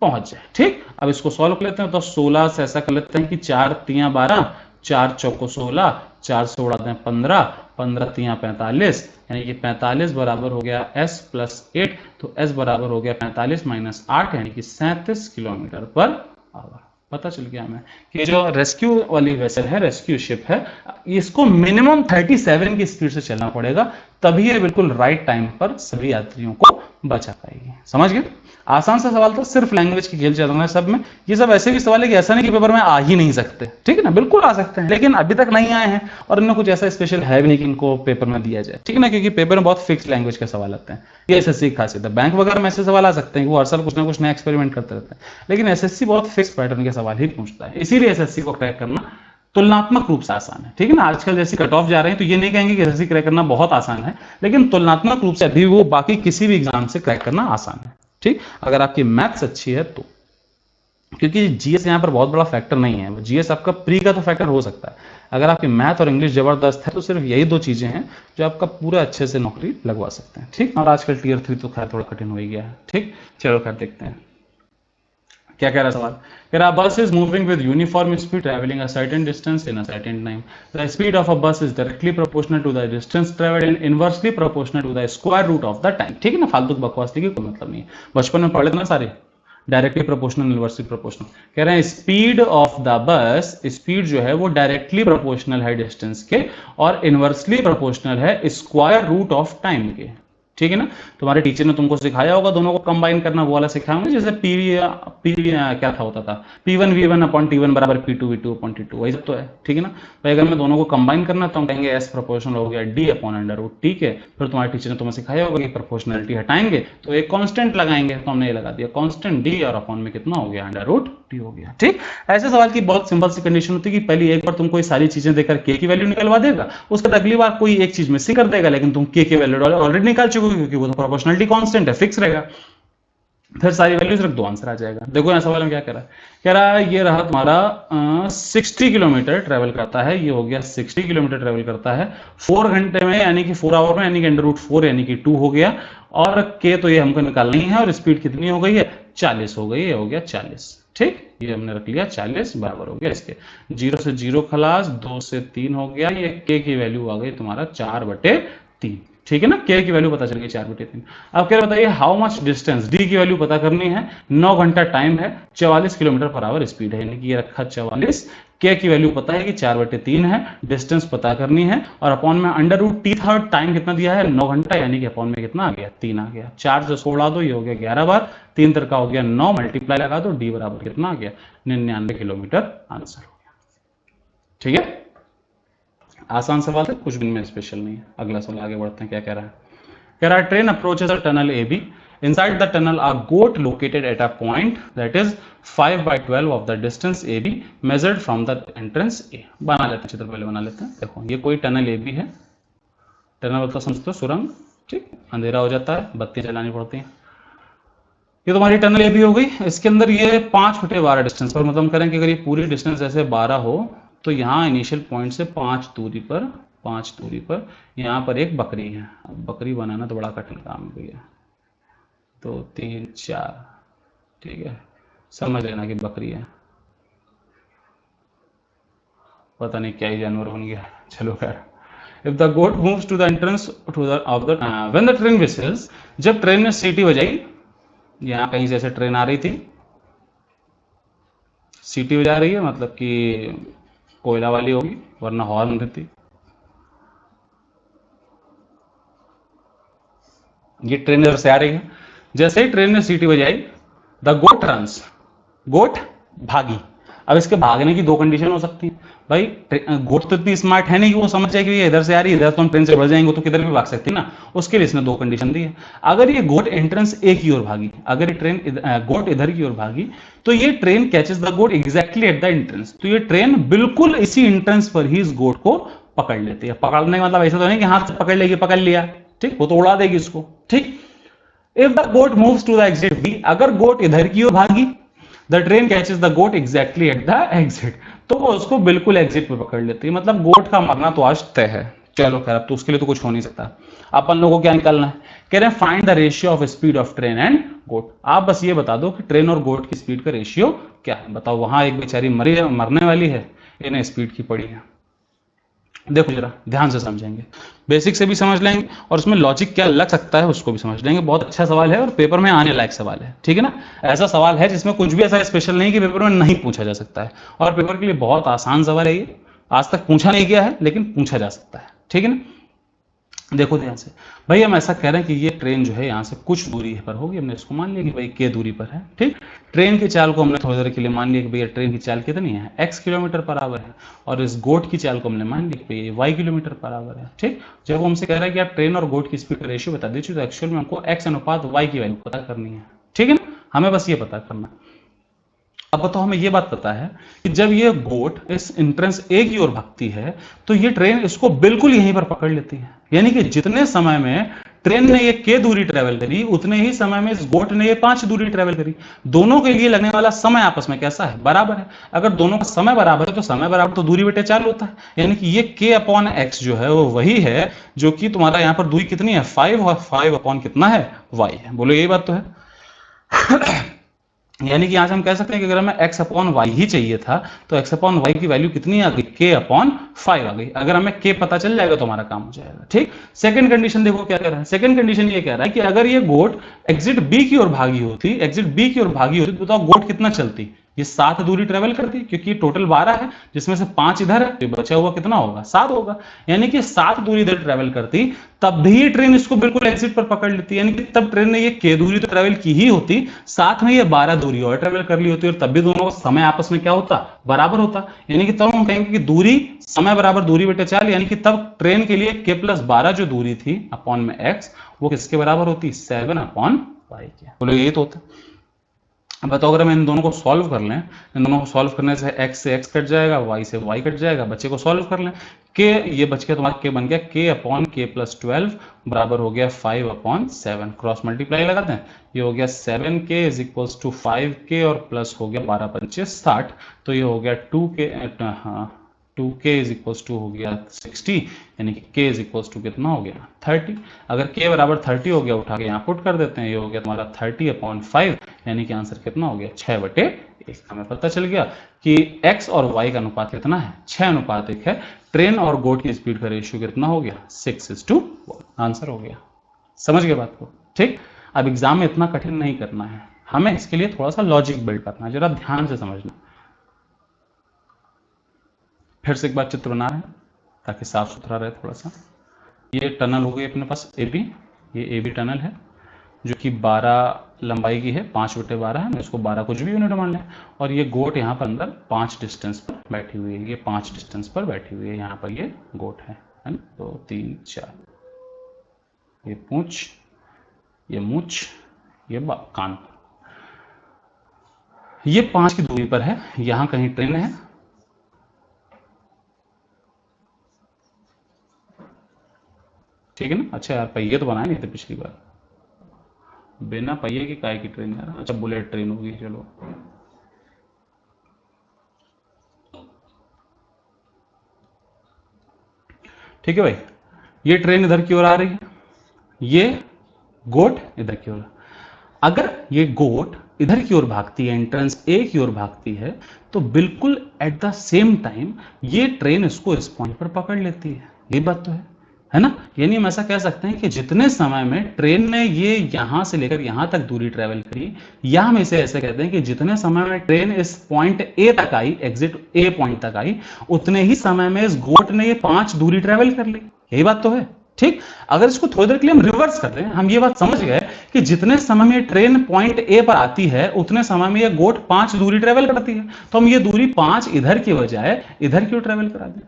पहुंच जाए। ठीक, अब इसको सॉल्व कर लेते हैं। तो 16 से ऐसा कर लेते हैं कि 4 तियां 12, 4 चौको 16, 4 से उड़ाते हैं 15, 15 तियां 45, यानी कि 45 बराबर हो गया s प्लस 8। तो s बराबर हो गया 45 माइनस 8, यानी कि 37 किलोमीटर पर आवर। पता चल गया हमें कि जो रेस्क्यू वाली वेसल है, रेस्क्यू शिप है, इसको मिनिमम 37 की स्पीड से चलना पड़ेगा, तभी ये बिल्कुल राइट टाइम पर सभी यात्रियों को बचा पाएगी। समझ गए? आसान सा सवाल था, सिर्फ लैंग्वेज की खेल चल रहा है सब में। ये सब ऐसे भी सवाल है कि ऐसा नहीं कि पेपर में आ ही नहीं सकते, ठीक है ना, बिल्कुल आ सकते हैं, लेकिन अभी तक नहीं आए हैं और इनमें कुछ ऐसा स्पेशल है भी नहीं कि इनको पेपर में दिया जाए, ठीक है ना, क्योंकि पेपर में बहुत फिक्स लैंग्वेज के सवाल आते हैं। ये एसएससी की खासियत है। बैंक वगैरह में ऐसे सवाल आ सकते हैं कि वो हर साल कुछ ना कुछ नया एक्सपेरिमेंट करते रहते हैं, लेकिन एसएससी बहुत फिक्स पैटर्न के सवाल ही पूछता है, इसीलिए एसएससी को क्रैक करना तुलनात्मक रूप से आसान है, ठीक है ना। आजकल जैसी कट ऑफ जा रहे हैं तो ये नहीं कहेंगे कि एसएससी क्रैक करना बहुत आसान है, लेकिन तुलनात्मक रूप से अभी वो बाकी किसी भी एग्जाम से क्रैक करना आसान है। ठीक, अगर आपकी मैथ्स अच्छी है तो, क्योंकि जीएस यहाँ पर बहुत बड़ा फैक्टर नहीं है। जीएस आपका प्री का तो फैक्टर हो सकता है, अगर आपकी मैथ और इंग्लिश जबरदस्त है तो सिर्फ यही दो चीजें हैं जो आपका पूरा अच्छे से नौकरी लगवा सकते हैं। ठीक, और आजकल टियर 3 तो खैर थोड़ा कठिन हो ही गया है। ठीक, चलो खैर देखते हैं क्या कह रहा है सवाल। कह रहा bus is moving with uniform speed travelling a certain distance in a certain time. The speed of a bus is directly proportional to the distance travelled and inversely proportional to the square root of the time. ठीक है ना, फालतू की बकवास की कोई मतलब नहीं है, बचपन में पढ़े थे ना सारे, डायरेक्टली प्रोपोर्शनल इनवर्सली प्रोपोर्शनल। कह रहे हैं speed of the bus, speed जो है वो डायरेक्टली प्रोपोर्शनल है डिस्टेंस के और इनवर्सली प्रोपोर्शनल है स्क्वायर रूट ऑफ टाइम के। ठीक है ना, तुम्हारे टीचर ने तुमको सिखाया होगा दोनों को कंबाइन करना, वो वाला सिखाएंगे जैसे पी क्या था होता था, P1 V1 अपॉन T1 बराबर P2 V2 अपॉन T2, वही सब तो है। ठीक है ना, भाई अगर मैं दोनों को कंबाइन करना तो हम कहेंगे S प्रोपोर्शनल हो गया D अपॉन अंडर रूट। ठीक है, फिर तुम्हारे टीचर ने तुम्हें सिखाया होगा कि प्रोपोर्शनलिटी हटाएंगे तो एक कांस्टेंट लगाएंगे, तो हमने ये लगा दिया कांस्टेंट D और अपॉन में कितना हो गया अंडर रूट T हो गया। ठीक, ऐसे सवाल की बहुत सिंपल सी कंडीशन होती है कि पहली एक बार तुमको ये सारी चीजें देकर K की वैल्यू निकलवा देगा, उसके बाद अगली बार कोई एक चीज मिसिंग कर देगा, लेकिन तुम K की वैल्यू ऑलरेडी निकाल चुके हो क्योंकि वो तो प्रोपोर्शनलिटी कांस्टेंट है, फिक्स रहेगा, फिर सारी वैल्यूज रख दो, आंसर आ जाएगा। देखो यहाँ सवाल में क्या कह रहा है, कह रहा है ये रहा तुम्हारा 60 किलोमीटर ट्रेवल करता है, ये हो गया 60 किलोमीटर ट्रेवल करता है 4 घंटे में, यानी कि 4 आवर में, यानी कि अंडर रूट 4 यानी कि 2 हो गया, और के तो ये हमको निकालनी है, और स्पीड कितनी हो गई है 40 हो गई, ये हो गया 40। ठीक, ये हमने रख लिया 40 बराबर हो गया इसके 0 से 0 खलास, 2 से 3 हो गया, ये के की वैल्यू आ गई तुम्हारा 4/3। ठीक है ना, के की वैल्यू पता चल गई 4/3। अब क्या बताइए हाउ मच डिस्टेंस, डी की वैल्यू पता करनी है, 9 घंटा टाइम है, 44 किलोमीटर पर आवर स्पीड है, यानी कि ये रखा 44, के की वैल्यू पता है कि 4/3 है, डिस्टेंस पता करनी है, और अपॉन में अंडर रूट टी था, टाइम कितना दिया है 9 घंटा, यानी कि अपॉन में कितना आ गया 3 आ गया, 4 से 16 दो, ये हो गया 11 बार, 3 तरह का हो गया 9, मल्टीप्लाई लगा दो, डी बराबर कितना आ गया 99 किलोमीटर, आंसर हो गया। ठीक है, आसान सवाल है, कुछ भी में स्पेशल नहीं है। अगला सवाल आगे बढ़ते हैं, क्या कह रहा है, कह रहा है train approaches a tunnel A B, inside the tunnel a goat located at a point that is 5/12 of the distance AB measured from the entrance A। बना लेते हैं चित्र, पहले बना लेते हैं। देखो ये कोई टनल ए बी है, टनल मतलब समझते हो सुरंग, ठीक, अंधेरा हो जाता है, बत्तियां जलानी पड़ती हैं, ये तुम्हारी टनल ए बी हो गई। इसके अंदर ये 5/12 डिस्टेंस पर, मतलब करें कि अगर ये पूरी डिस्टेंस जैसे 12 हो तो यहाँ इनिशियल पॉइंट से 5 दूरी पर यहाँ पर एक बकरी है। अब बकरी बनाना तो बड़ा कठिन काम है भैया, 2 3 4, ठीक है, समझ लेना कि बकरी है, पता नहीं क्या ही जानवर बन गया, चलो खैर। If the goat moves to the entrance to the of the when the train whistles, जब ट्रेन ने सीटी बजाई, यहाँ कहीं से ऐसे ट्रेन आ रही थी, सीटी बजा रही है मतलब कि कोयला वाली होगी, वरना हॉर्न देती। ये ट्रेन इधर से आ रही है, जैसे ही ट्रेन ने सीटी बजाई द गोट रन्स, गोट भागी। अब इसके भागने की दो कंडीशन हो सकती है भाई, गोट तो इतनी स्मार्ट है नहीं कि वो समझ जाए कि ये इधर से आ रही है, इधर तो हम ट्रेन से बढ़ जाएंगे तो किधर भी भाग सकती है ना, उसके लिए इसने दो कंडीशन दी है। अगर ये गोट एंट्रेंस ए की ओर भागी, अगर ये ट्रेन गोट इधर की ओर भागी तो ये train catches the goat exactly at the entrance, तो ये ट्रेन बिल्कुल इसी एंट्रेंस पर ही इस गोट को पकड़ लेती है। पकड़ने का मतलब ऐसा तो नहीं कि हाथ से पकड़ लेगी, पकड़ लिया, ठीक, वो तो उड़ा देगी इसको। ठीक, if the goat moves to the exit B, अगर गोट इधर की ओर भागी, the train catches the goat exactly at the exit, तो वो उसको बिल्कुल एग्जिट पे पकड़ लेती है। मतलब गोट का मरना तो आज तय है। चलो खैर, अब तो उसके लिए तो कुछ हो नहीं सकता। अपन लोगों को क्या निकालना है, कह रहे हैं find the ratio of speed of train and goat. आप बस ये बता दो कि ट्रेन और गोट की स्पीड का रेशियो क्या है। बताओ, वहां एक बेचारी मरने वाली है, इन्हें स्पीड की पड़ी है। देखो जरा ध्यान से समझेंगे, बेसिक से भी समझ लेंगे और उसमें लॉजिक क्या लग सकता है उसको भी समझ लेंगे। बहुत अच्छा सवाल है और पेपर में आने लायक सवाल है, ठीक है ना। ऐसा सवाल है जिसमें कुछ भी ऐसा स्पेशल नहीं कि पेपर में नहीं पूछा जा सकता है, और पेपर के लिए बहुत आसान सवाल है ये। आज तक पूछा नहीं गया है लेकिन पूछा जा सकता है, ठीक है ना। देखो ध्यान से भाई, हम ऐसा कह रहे हैं कि ये ट्रेन जो है यहाँ से कुछ दूरी पर होगी, हमने इसको मान लिया कि भाई के दूरी पर है, ठीक। ट्रेन की चाल को हमने थोड़ी देर के लिए मान लिया कि भैया ट्रेन की चाल कितनी है, x किलोमीटर पर आवर है, और इस गोट की चाल को हमने मान लिया कि ये y किलोमीटर पर आवर है, ठीक। जब वो हमसे कह रहा है कि आप ट्रेन और गोट की स्पीड का रेशियो बता दीजिए, तो एक्चुअल में हमको x अनुपात y की वैल्यू पता करनी है, ठीक है ना। हमें बस ये पता करना। अब बताओ, हमें ये बात पता है कि जब ये गोट इस इंट्रेंस ए की ओर भागती है तो ये ट्रेन इसको बिल्कुल यहीं पर पकड़ लेती है, यानी कि जितने समय में ट्रेन ने ये के दूरी ट्रेवल करी, उतने ही समय में इस गोट ने ये 5 दूरी ट्रेवल करी। दोनों के लिए लगने वाला समय आपस में कैसा है, बराबर है। अगर दोनों का समय बराबर है तो समय बराबर तो दूरी बटे 4 होता है, यानी कि ये के अपॉन एक्स जो है वो वही है जो कि तुम्हारा यहां पर दूरी कितनी है 5, और 5 अपॉन कितना है y है। बोलो यही बात तो है। यानी कि यहां से हम कह सकते हैं कि अगर हमें x अपॉन वाई ही चाहिए था तो x अपॉन वाई की वैल्यू कितनी आ गई, k अपॉन 5 आ गई। अगर हमें k पता चल जाएगा तो हमारा काम हो जाएगा, ठीक। सेकंड कंडीशन देखो क्या कह रहा है। सेकंड कंडीशन ये कह रहा है कि अगर ये गोट एग्जिट बी की ओर भागी होती, एग्जिट बी की ओर भागी होती, तो बताओ गोट कितना चलती, ये 7 दूरी ट्रेवल करती, क्योंकि टोटल 12 है जिसमें से 5 इधर है, तो बचा हुआ कितना होगा, 7 होगा। यानी कि 7 दूरी इधर ट्रेवल करती, तब भी ट्रेन इसको बिल्कुल एग्जिट पर पकड़ लेती, यानी कि तब ट्रेन ने ये के दूरी तो ट्रेवल की ही होती, साथ में ये 12 दूरी और ट्रेवल कर ली होती, और तब भी दोनों का समय आपस में क्या होता, बराबर होता। यानी कि तब हम कहेंगे कि दूरी समय बराबर दूरी बटे 4, यानी कि तब ट्रेन के लिए k प्लस 12 जो दूरी थी अपॉन में x, वो किसके बराबर होती, 7 अपॉन y के। बोलो यही तो होता। अब बताओ, अगर हम इन दोनों को सॉल्व कर लें, इन दोनों को सॉल्व करने से x से x कट जाएगा, y से y कट जाएगा, बच्चे को सॉल्व कर लें, k ये बच गया तुम्हारा, k बन गया k अपॉन k प्लस 12 बराबर हो गया 5 अपॉन 7। क्रॉस मल्टीप्लाई लगाते हैं, ये हो गया 7k is equals to 5k और प्लस हो गया 12 पंचे 60, तो ये हो गया 2k, हाँ 2k इज इक्वल्स टू हो गया 60, यानी कि k इज इक्वल्स टू कितना हो गया 30। अगर k बराबर 30 हो गया, उठा के यहाँ पुट कर देते हैं, ये हो गया तुम्हारा 30 अपॉन 5, यानी कि आंसर कितना हो गया 6/1। हमें पता चल गया कि x और y का अनुपात कितना है, 6:1 है। ट्रेन और गोट की स्पीड का रेशियो कितना हो गया, 6:1। आंसर हो गया। समझ गए बात को, ठीक। अब एग्जाम में इतना कठिन नहीं करना है, हमें इसके लिए थोड़ा सा लॉजिक बिल्ड करना है, जरा ध्यान से समझना। फिर से एक बार चित्र बना रहे हैं ताकि साफ सुथरा रहे थोड़ा सा। ये टनल हो गई अपने पास AB, ये AB टनल है जो कि 12 लंबाई की है, 5/12 है, मैं इसको 12 कुछ भी यूनिट मान लें। और ये गोट यहाँ पर अंदर 5 डिस्टेंस पर बैठी हुई है, ये 5 डिस्टेंस पर बैठी हुई है, यहाँ पर ये गोट है ना, 2 3 4, ये पूंछ, ये मूछ, ये कान, ये 5 की दूरी पर है। यहाँ कहीं ट्रेन है, ठीक है ना। अच्छा यार, पहिए तो बनाए नहीं थे पिछली बार, बिना पहिए की काय की ट्रेन यार। अच्छा बुलेट ट्रेन होगी, चलो। ठीक है भाई, ये ट्रेन इधर की ओर आ रही है, ये गोट इधर की ओर। अगर ये गोट इधर की ओर भागती है, एंट्रेंस ए की ओर भागती है, तो बिल्कुल एट द सेम टाइम ये ट्रेन इसको इस पॉइंट पर पकड़ लेती है। ये बात तो है ना। यानी हम ऐसा कह सकते हैं कि जितने समय में ट्रेन ने ये यहां से लेकर यहां तक दूरी ट्रेवल करी, या हम इसे ऐसे कहते हैं कि जितने समय में ट्रेन इस पॉइंट ए तक आई, एग्जिट ए पॉइंट तक आई, उतने ही समय में इस गोट ने ये 5 दूरी ट्रेवल कर ली। यही बात तो है, ठीक। अगर इसको थोड़ी देर के लिए हम रिवर्स कर दें, हम ये बात समझ गए कि जितने समय में ट्रेन पॉइंट ए पर आती है, उतने समय में ये गोट 5 दूरी ट्रेवल करती है, तो हम ये दूरी 5 इधर की बजाय इधर क्यों ट्रेवल करा दें,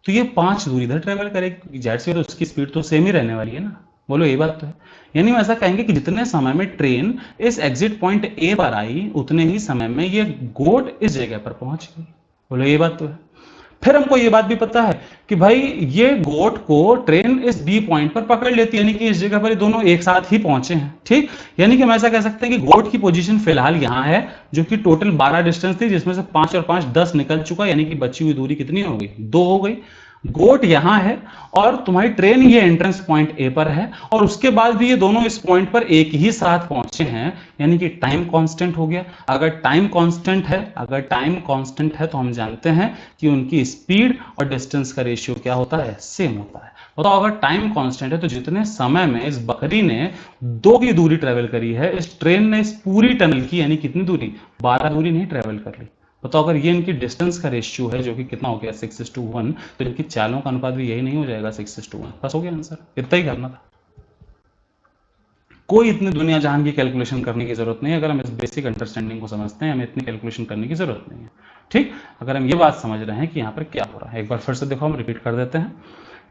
तो ये 5 दूरी इधर ट्रेवल करेगी, जाहिर सी बात उसकी स्पीड तो सेम ही रहने वाली है ना। बोलो ये बात तो है। यानी हम ऐसा कहेंगे कि जितने समय में ट्रेन इस एग्जिट पॉइंट ए पर आई, उतने ही समय में ये गोट इस जगह पर पहुंच गई। बोलो ये बात तो है। फिर हमको ये बात भी पता है कि भाई ये गोट को ट्रेन इस बी पॉइंट पर पकड़ लेती है, यानी कि इस जगह पर ये दोनों एक साथ ही पहुंचे हैं, ठीक। यानी कि हम ऐसा कह सकते हैं कि गोट की पोजीशन फिलहाल यहां है, जो कि टोटल 12 डिस्टेंस थी, जिसमें से 5 और 5 10 निकल चुका, यानी कि बची हुई दूरी कितनी हो गई, 2 हो गई। गोट यहां है और तुम्हारी ट्रेन ये एंट्रेंस पॉइंट ए पर है, और उसके बाद भी ये दोनों इस पॉइंट पर एक ही साथ पहुंचे हैं, यानी कि टाइम कांस्टेंट हो गया। अगर टाइम कांस्टेंट है, अगर टाइम कांस्टेंट है तो हम जानते हैं कि उनकी स्पीड और डिस्टेंस का रेशियो क्या होता है, सेम होता है। बताओ अगर टाइम कांस्टेंट है तो जितने समय में इस बकरी ने 2 की दूरी ट्रेवल करी है, इस ट्रेन ने इस पूरी टनल की यानी कितनी दूरी, 12 दूरी नहीं ट्रेवल कर ली। बताओ अगर ये इनकी डिस्टेंस का रेशियो है जो कि कितना हो गया 6:1, तो इनकी चालों का अनुपात भी यही नहीं हो जाएगा 6:1। बस हो गया आंसर, इतना ही करना था। कोई इतनी दुनिया जहान की कैलकुलेशन करने की जरूरत नहीं है। अगर हम इस बेसिक अंडरस्टैंडिंग को समझते हैं, हमें इतनी कैलकुलेशन करने की जरूरत नहीं है। ठीक, अगर हम ये बात समझ रहे हैं कि यहाँ पर क्या हो रहा है, एक बार फिर से देखो, हम रिपीट कर देते हैं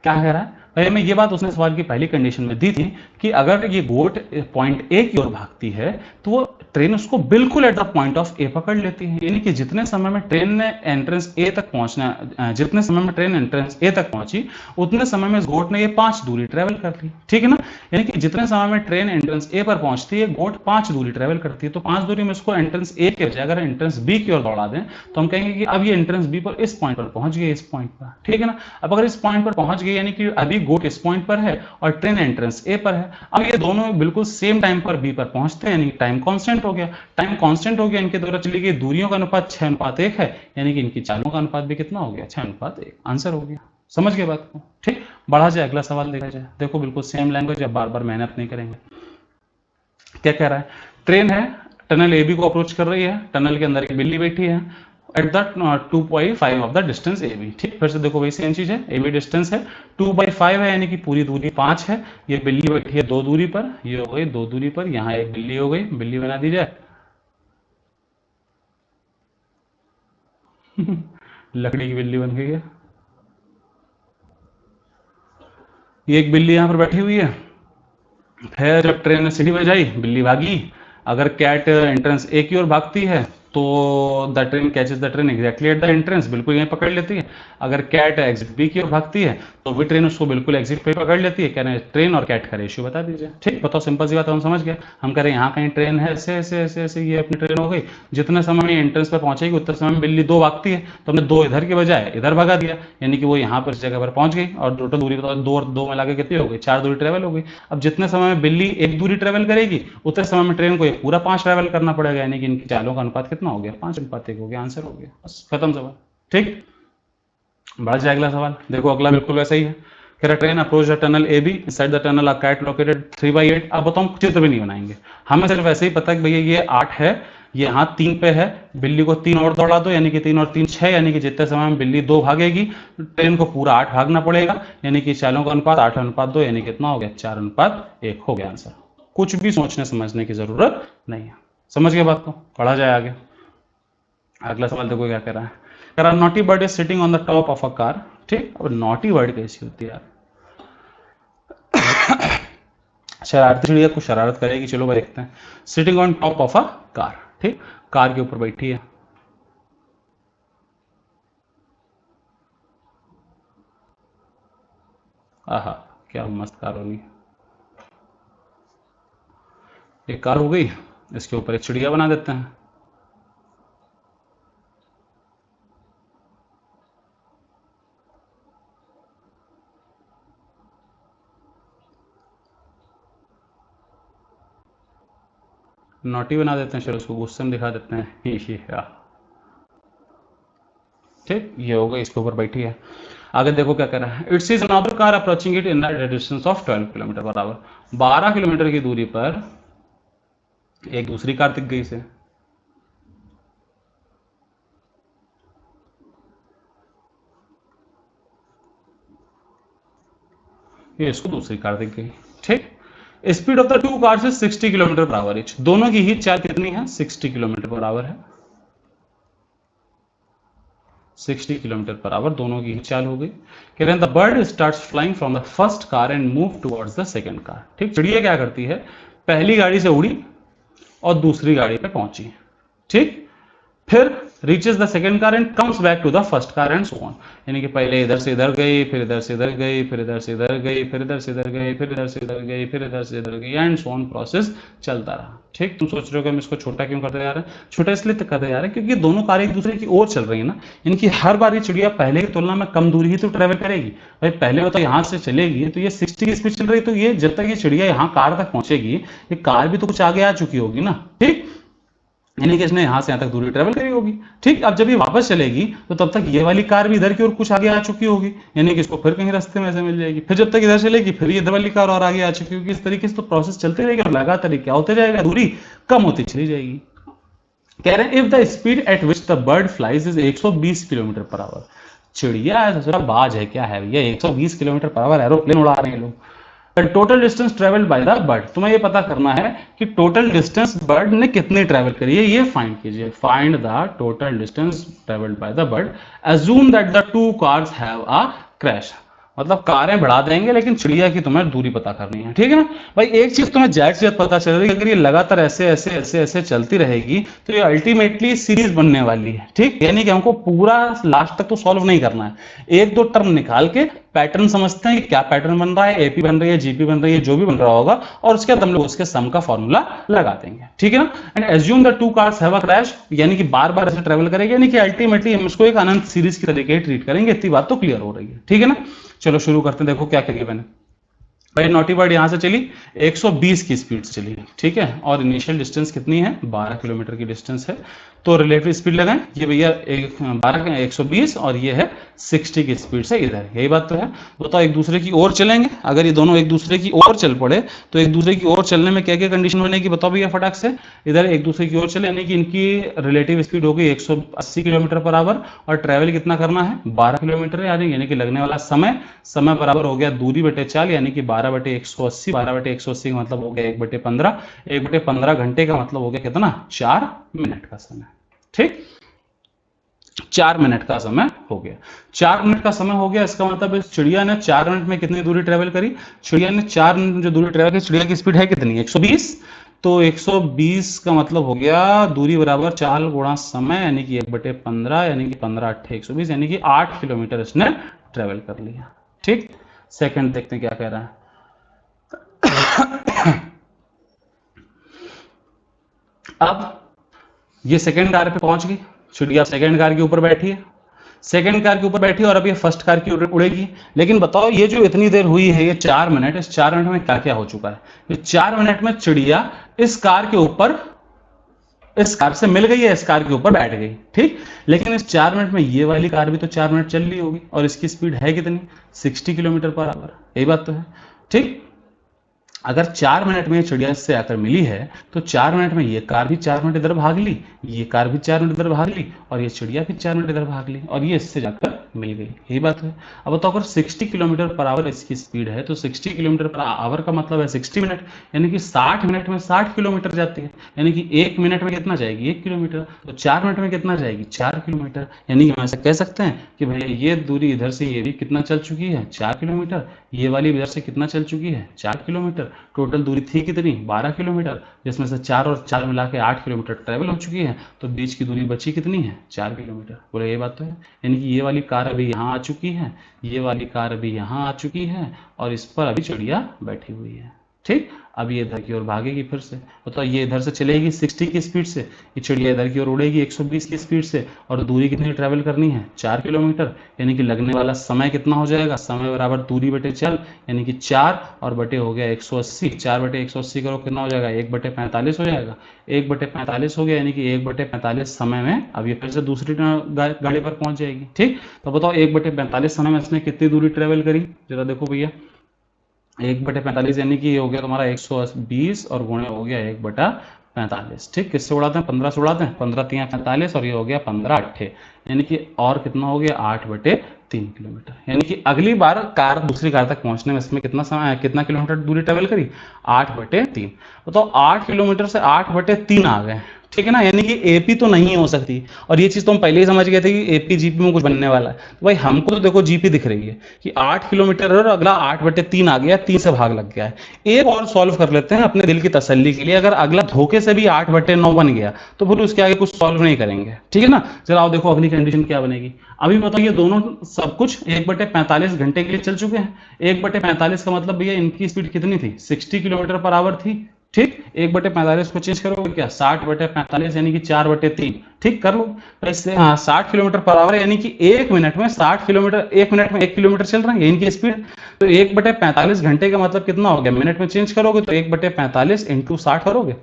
क्या कह रहा है भाई। हमें ये बात उसने सवाल की पहली कंडीशन में दी थी कि अगर ये गोट पॉइंट ए की ओर भागती है तो वो ट्रेन उसको बिल्कुल एट द पॉइंट ऑफ ए पकड़ लेती है, यानी कि जितने समय में ट्रेन ने एंट्रेंस ए तक पहुंचना, जितने समय में ट्रेन एंट्रेंस ए तक पहुंची उतने समय में इस गोट ने ये 5 दूरी ट्रेवल कर ली। ठीक है ना, यानी कि जितने समय में ट्रेन एंट्रेंस ए पर पहुंचती है गोट 5 दूरी ट्रेवल करती है, तो 5 दूरी में इसको एंट्रेंस ए के बजाय अगर एंट्रेंस बी की ओर दौड़ा दें तो हम कहेंगे कि अब ये एंट्रेंस बी पर इस पॉइंट पर पहुंच गई, इस पॉइंट पर। ठीक है ना, अब अगर इस पॉइंट पर पहुंच गई यानी कि अभी गोट इस पॉइंट पर है और ट्रेन एंट्रेंस ए पर है, अब ये दोनों बिल्कुल सेम टाइम पर बी पर पहुंचते हैं, यानी टाइम कांस्टेंट हो गया। टाइम कांस्टेंट हो गया, इनके द्वारा चली गई दूरियों का अनुपात 6:1 है, यानी कि इनकी चालों का अनुपात भी कितना हो गया, 6:1। आंसर हो गया। समझ गए बात को? ठीक, बढ़ा जाए, अगला सवाल देखा जाए। देखो बिल्कुल सेम लैंग्वेज, अब बार बार मेहनत नहीं करेंगे। क्या कह रहा है, ट्रेन है, टनल ए बी को अप्रोच कर रही है, टनल के अंदर एक बिल्ली बैठी है at the 2.5 of the distance A B. ठीक, फिर से देखो वही सेम चीज है, ए बी डिस्टेंस है 2/5 है, यानी कि पूरी दूरी 5 है। ये बिल्ली बैठी है 2 दूरी पर, ये हो गई 2 दूरी पर, यहाँ एक बिल्ली हो गई, बिल्ली बना दी जाए लकड़ी की बिल्ली बन गई है। ये एक बिल्ली यहाँ पर बैठी हुई है। फिर जब ट्रेन ने सीढ़ी बजाई, बिल्ली भागी। अगर कैट एंट्रेंस ए की ओर भागती है तो the train catches the train exactly at the entrance, बिल्कुल यहीं पकड़ लेती है। अगर कैट एग्जिट बी की ओर भागती है तो भी ट्रेन उसको बिल्कुल एग्जिट पे पकड़ लेती है। कह रहे हैं ट्रेन और कैट का रेशियो बता दीजिए। ठीक, बताओ, सिंपल सी बात है, हम समझ गए। हम कह रहे हैं यहाँ कहीं ट्रेन है, ऐसे ऐसे ऐसे ऐसे ये अपनी ट्रेन हो गई, जितने समय में एंट्रेंस पे पहुंचेगी उतने समय में बिल्ली 2 भागती है, तो हमने 2 इधर के बजाय इधर भगा दिया, यानी कि वो यहाँ पर इस जगह पर पहुंच गई। और टोटल दूरी बताओ, 2 और 2 मिला के कितनी हो गई, 4 दूरी ट्रेवल हो गई। अब जितने समय में बिल्ली 1 दूरी ट्रेवल करेगी उतने समय में ट्रेन को ये पूरा 5 ट्रेवल करना पड़ेगा, यानी कि इनकी चालों का अनुपात कितना हो गया, 5:1 हो गया। आंसर हो गया, बस खत्म सवाल। ठीक, बढ़ जाए अगला सवाल। देखो अगला बिल्कुल वैसा ही है। कह रहा train approach the tunnel A B, inside the tunnel a cat located 3/8। अब बताओ, हम चित्र भी नहीं बनाएंगे, हमें सिर्फ वैसे ही पता है कि भैया ये 8 है, ये यहाँ 3 पे है, बिल्ली को 3 और दौड़ा दो, यानी कि 3 और 3 6, यानी कि जितने समय में बिल्ली 2 भागेगी ट्रेन को पूरा 8 भागना पड़ेगा, यानी कि चालों का अनुपात 8:2, यानी कितना हो गया, 4:1 हो गया आंसर। कुछ भी सोचने समझने की जरूरत नहीं है। समझ गए बात को? पढ़ा जाए आगे। अगला सवाल देखो क्या कह रहा है। कह रहा naughty bird is sitting on the top of a car. ठीक, अब नॉटी बर्ड कैसी होती है यार? शरारती चिड़िया कुछ शरारत करेगी, चलो भाई देखते हैं। Sitting on top of a car, ठीक, कार के ऊपर बैठी है। आहा, क्या मस्त कार होगी। एक कार हो गई, इसके ऊपर एक चिड़िया बना देते हैं। नोटी बना देते हैं, चलो उसको गुस्से में दिखा देते हैं। ही ठीक, ये हो गई, इसके ऊपर बैठी है। आगे देखो क्या कर रहा है। It's is another car approaching it in the distance of 12 kilometre, बराबर 12 किलोमीटर की दूरी पर एक दूसरी कार दिख गई इसे। ये इसको दूसरी कार दिख गई। ठीक, speed of the two cars is 60 kilometre per our etch. दोनों की ही चाल कितनी है, 60 किलोमीटर पर आवर है। 60 किलोमीटर पर आवर दोनों की ही चाल हो गई। कह रहे हैं the bird starts flying from the first car and move towards the second car. ठीक, चिड़िया क्या करती है, पहली गाड़ी से उड़ी और दूसरी गाड़ी पे पहुंची। ठीक, फिर reaches the second car and comes back to the first car and so on. यानी कि पहले इधर से इधर गई, फिर इधर से इधर गई, फिर इधर से इधर गई, फिर इधर से इधर गई, फिर इधर से इधर गई, फिर इधर से इधर गई, एंड सो ऑन प्रोसेस चलता रहा। ठीक, तुम सोच रहे हो कि हम इसको छोटा क्यों करते जा रहे हैं? छोटा इसलिए करते जा रहे हैं क्योंकि दोनों कारें एक दूसरे की ओर चल रही है ना। इनकी हर बार ये चिड़िया पहले की तुलना में कम दूरी ही तो ट्रेवल करेगी। भाई पहले वो तो यहाँ से चलेगी तो ये 60 की स्पीड चल रही, तो ये जब तक ये चिड़िया यहाँ कार तक पहुंचेगी, ये कार भी तो कुछ आगे आ चुकी होगी ना। ठीक, यानी कि इसने यहाँ से यहाँ तक दूरी ट्रेवल करी होगी। ठीक, अब जब ये वापस चलेगी तो तब तक ये वाली कार भी इधर की ओर कुछ आगे आ चुकी होगी, यानी कि इसको फिर कहीं रास्ते में ऐसे मिल जाएगी। फिर जब तक इधर चलेगी फिर ये इधर वाली कार और आगे आ चुकी होगी। इस तरीके से तो प्रोसेस चलते रहेगा और लगातार क्या होते जाएगा, दूरी कम होती चली जाएगी। कह रहे हैं if the speed at which the bird flies is 120 kilometre per our. चिड़िया है, बाज है क्या है भैया, 120 किलोमीटर पर आवर एरोप्लेन उड़ा रहे हैं लोग। Total distance travelled by the bird, तुम्हें ये पता करना है कि टोटल डिस्टेंस बर्ड ने कितनी ट्रेवल करी है, ये फाइंड कीजिए। Find the total distance travelled by the bird, assume that the two cars have a crash. मतलब कारें बढ़ा देंगे लेकिन चिड़िया की तुम्हें दूरी पता करनी है। ठीक है ना भाई, एक चीज तुम्हें जाहिर सी बात पता चल रही है, अगर ये लगातार ऐसे ऐसे ऐसे ऐसे चलती रहेगी तो ये अल्टीमेटली सीरीज बनने वाली है। ठीक, यानी कि हमको पूरा लास्ट तक तो सॉल्व नहीं करना है, एक दो टर्म निकाल के पैटर्न समझते हैं कि क्या पैटर्न बन रहा है, एपी बन रही है, जीपी बन रही है, जो भी बन रहा होगा, और उसके बाद हम लोग उसके सम का फॉर्मूला लगा देंगे। ठीक है ना, and assume the two cars have a crash, यानी कि बार बार ऐसे ट्रेवल करेंगे, यानी कि अल्टीमेटली हम इसको एक अनंत सीरीज की तरीके ट्रीट करेंगे। इतनी बात तो क्लियर हो रही है। ठीक है ना, चलो शुरू करते हैं। देखो क्या करिए मैंने, भाई नॉटी बर्ड यहां से चली 120 की स्पीड से चली। ठीक है, और इनिशियल डिस्टेंस कितनी है, 12 किलोमीटर की डिस्टेंस है। तो रिलेटिव स्पीड लगाएं, ये भैया 120 और ये है 60 की स्पीड से इधर, यही बात तो है। बताओ एक दूसरे की ओर चलेंगे, अगर ये दोनों एक दूसरे की ओर चल पड़े तो एक दूसरे की ओर चलने में क्या क्या कंडीशन बनेगी, बताओ भैया फटाक से। इधर एक दूसरे की ओर चले यानी कि इनकी रिलेटिव स्पीड होगी 180 किलोमीटर पर आवर, और ट्रेवल कितना करना है, 12 किलोमीटर, यानी कि लगने वाला समय बराबर हो गया दूरी बटे चाल, यानी कि 12/180। 12/180 का मतलब हो गया 1/15। 1/15 घंटे का मतलब हो गया कितना, 4 मिनट का समय। ठीक, 4 मिनट का समय हो गया। 4 मिनट का समय हो गया, इसका मतलब इस चिड़िया ने 4 मिनट में कितनी दूरी ट्रेवल करी, चिड़िया ने 4 मिनट में जो दूरी ट्रेवल करी, चिड़िया की स्पीड है कितनी, 120। तो 120 का मतलब हो गया दूरी बराबर चाल गुणा समय, यानी कि 1/15, यानी कि 15×8 = 120, यानी कि 8 किलोमीटर इसने ट्रेवल कर लिया। ठीक, सेकंड देखते हैं क्या कह रहा है। अब ये सेकंड कार पे पहुंच गई, चिड़िया सेकंड कार के ऊपर बैठी है, सेकंड कार के ऊपर बैठी है, और अब ये फर्स्ट कार की उड़ेगी। लेकिन बताओ ये जो इतनी देर हुई है, ये 4 मिनट, इस 4 मिनट में क्या क्या हो चुका है। ये 4 मिनट में चिड़िया इस कार के ऊपर, इस कार से मिल गई है, इस कार के ऊपर बैठ गई। ठीक, लेकिन इस 4 मिनट में ये वाली कार भी तो 4 मिनट चल रही होगी, और इसकी स्पीड है कितनी, 60 किलोमीटर पर आवर, यही बात तो है। ठीक, अगर 4 मिनट में चिड़िया इससे आकर मिली है तो 4 मिनट में ये कार भी 4 मिनट इधर भाग ली, ये कार भी 4 मिनट इधर भाग ली, और ये चिड़िया भी 4 मिनट इधर भाग ली, और ये इससे जाकर मिल गई, यही बात है। अब बताओ अगर 60 किलोमीटर पर आवर इसकी स्पीड है तो 60 किलोमीटर पर आवर का मतलब है 60 मिनट, यानी कि 60 मिनट में 60 किलोमीटर जाती है, यानी कि 1 मिनट में कितना जाएगी, 1 किलोमीटर। तो 4 मिनट में कितना जाएगी, 4 किलोमीटर। यानी कि हम ऐसा कह सकते हैं कि भैया ये दूरी इधर से ये भी कितना चल चुकी है, 4 किलोमीटर, ये वाली इधर से कितना चल चुकी है, 4 किलोमीटर। टोटल दूरी थी कितनी, 12 किलोमीटर, जिसमें से 4 और 4 मिला के 8 किलोमीटर ट्रेवल हो चुकी है, तो बीच की दूरी बची कितनी है, 4 किलोमीटर। बोले ये बात तो है, यानी कि ये वाली कार अभी यहाँ आ चुकी है, ये वाली कार अभी यहाँ आ चुकी है, और इस पर अभी चिड़िया बैठी हुई है। ठीक, अब ये इधर की ओर भागेगी फिर से, बताओ ये इधर से चलेगी 60 की स्पीड से, ये चिड़िया इधर की ओर उड़ेगी 120 की स्पीड से, और दूरी कितनी ट्रेवल करनी है, 4 किलोमीटर, यानी कि लगने वाला समय कितना हो जाएगा, समय बराबर दूरी बटे चल, यानी कि 4 और बटे हो गया 180। 4/180 करो कितना हो जाएगा, 1/45 हो जाएगा। 1/45 हो गया, यानी कि 1/45 समय में अब ये फिर से दूसरी गाड़ी पर पहुंच जाएगी। ठीक, तो बताओ 1/45 समय में इसने कितनी दूरी ट्रेवल करी, जरा देखो भैया। 1/45 यानी कि ये हो गया तुम्हारा 120, और गुणे हो गया 1/45। ठीक, किससे उड़ाते हैं, 15 से उड़ाते हैं, 15×3 = 45, और ये हो गया 15×8, यानी कि और कितना हो गया 8/3 किलोमीटर। यानी कि अगली बार कार दूसरी कार तक पहुंचने में इसमें कितना समय, कितना किलोमीटर दूरी ट्रेवल करी, 8/3। बताओ 8 किलोमीटर से 8/3 आ गए। ठीक है ना, यानी कि एपी तो नहीं हो सकती। और ये चीज तो हम पहले ही समझ गए थे कि एपी जीपी में कुछ बनने वाला है। तो भाई हमको तो देखो जीपी दिख रही है कि 8 किलोमीटर है और अगला 8/3 आ गया, 3 से भाग लग गया है। एक और सॉल्व कर लेते हैं अपने दिल की तसल्ली के लिए, अगर अगला धोखे से भी 8/9 बन गया तो फिर उसके आगे कुछ सॉल्व नहीं करेंगे, ठीक है ना। चलो आओ देखो अगली कंडीशन क्या बनेगी। अभी बताओ ये दोनों सब कुछ 1/45 घंटे के लिए चल चुके हैं। 1/45 का मतलब भैया इनकी स्पीड कितनी थी, 60 किलोमीटर पर आवर थी। ठीक, 1/45 को चेंज करोगे क्या, 60/45 यानी कि 4/3। ठीक कर लो। तो इससे 60 किलोमीटर पर आवर यानी कि 1 मिनट में 60 किलोमीटर, 1 मिनट में 1 किलोमीटर चल रहे हैं, इनकी स्पीड। तो 1/45 घंटे का मतलब कितना हो गया, मिनट में चेंज करोगे तो 1/45 इंटू 60 करोगे,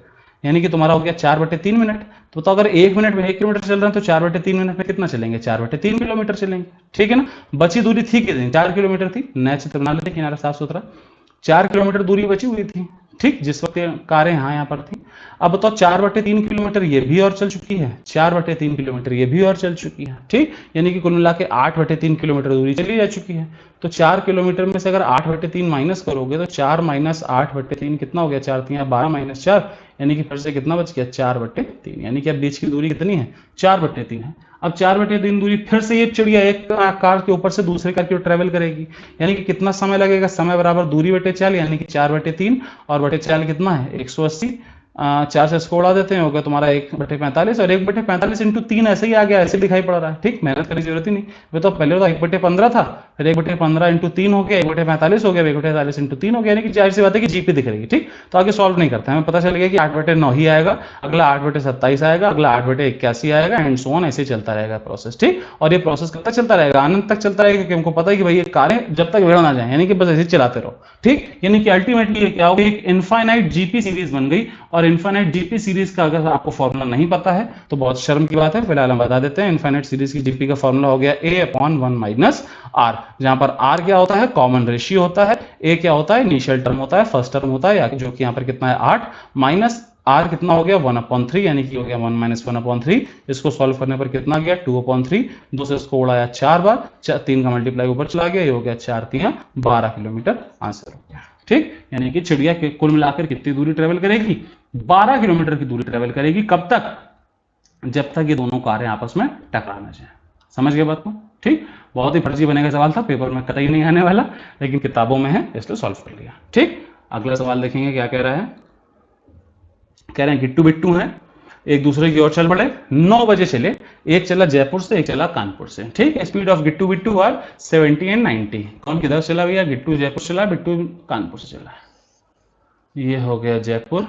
यानी कि तुम्हारा हो गया 4/3 मिनट। तो अगर 1 मिनट में 1 किलोमीटर चल रहे हैं तो 4/3 मिनट में कितना चलेंगे, 4/3 किलोमीटर चलेंगे। ठीक है ना। बची दूरी थी कितनी, 4 किलोमीटर थी। नया चित्र बना लेते किनारा साफ सुथरा। 4 किलोमीटर दूरी बची हुई थी, ठीक, जिस वक्त कारें यहाँ पर थी। अब बताओ 4/3 किलोमीटर ये भी और चल चुकी है, 4/3 किलोमीटर ये भी और चल चुकी है। ठीक, यानी कि कुल मिला के 8/3 किलोमीटर दूरी चली जा चुकी है। तो 4 किलोमीटर में से अगर 8/3 माइनस करोगे तो 4 माइनस 8/3 कितना हो गया, 4×3 = 12 माइनस 4, यानी कि फिर से कितना बच गया, 4/3, यानी कि अब बीच की दूरी कितनी है, 4/3 है। अब 4/3 दूरी फिर से ये चिड़िया एक कार के ऊपर से दूसरे कार की ओर ट्रेवल करेगी, यानी कि कितना समय लगेगा, समय बराबर दूरी बटे 4, यानी कि 4/3 और बटे 4 कितना है, 180। 4 से इसको उड़ा देते हैं, हो गया तुम्हारा 1/45, और 1/45 इंटू 3 ऐसे ही आ गया, ऐसे दिखाई पड़ रहा है। ठीक, मेहनत करने की जरूरत ही नहीं। वे तो पहले तो 1/15 था, फिर 1/15 इंटू 3 हो गया, 1/45 हो गया, 1/45 इंटू 3 हो गया, यानी कि जाहिर सी बात है कि जीपी दिख रही है। ठीक, तो आगे सॉल्व नहीं करते, हमें पता चल गया कि 8/9 ही आएगा, अगला 8/27 आएगा, अगला 8/81 आएगा, एंड सो ऑन, ऐसे चलता रहेगा प्रोसेस। ठीक, और ये प्रोसेस कब तक चलता रहेगा, अनंत तक चलता रहेगा, क्योंकि हमको पता है कि भाई ये कारें जब तक बिगड़ ना जाए, यानी कि बस ऐसे चलाते रहो। ठीक, यानी कि अल्टीमेटली क्या होगा, एक इनफाइनाइट जीपी सीरीज बन गई। और इनफाइनाइट जीपी सीरीज का अगर आपको फॉर्मूला नहीं पता है तो बहुत शर्म की बात है, फिलहाल हम बता देते हैं। इनफाइनाइट सीरीज की जीपी का फॉर्मूला हो गया a/1 - r, जहां पर r क्या होता है, कॉमन रेशियो होता है, a क्या होता है, इनिशियल टर्म होता है, फर्स्ट टर्म होता है, जो कि यहाँ पर कितना है 8, माइनस r कितना हो गया 1/3, यानी कि हो गया 1 - 1/3। इसको सॉल्व करने पर कितना गया 2/3, 2 से इसको उड़ाया 4 बार, 3 का मल्टीप्लाई ऊपर चला गया, ये हो गया 4×3 = 12 किलोमीटर, आंसर हो गया। ठीक, यानी कि चिड़िया कुल मिलाकर कितनी दूरी ट्रेवल करेगी, 12 किलोमीटर की दूरी ट्रेवल करेगी। कब तक, जब तक ये दोनों कारें आपस में टकरा ना जाए। समझ गए बात को। ठीक, बहुत ही फर्जी बनेगा सवाल था, पेपर में कतई नहीं आने वाला, लेकिन किताबों में है इसलिए सॉल्व कर लिया। ठीक, अगला सवाल देखेंगे क्या कह रहा है। कह रहे हैं गिट्टू बिट्टू हैं, एक दूसरे की ओर चल पड़े, 9 बजे चले, एक चला जयपुर से, एक चला कानपुर से। ठीक, speed of Gittu Bittu are 70 and 90। कौन किधर चला भैया, गिट्टू जयपुर चला, बिट्टू कानपुर से चला। ये हो गया जयपुर,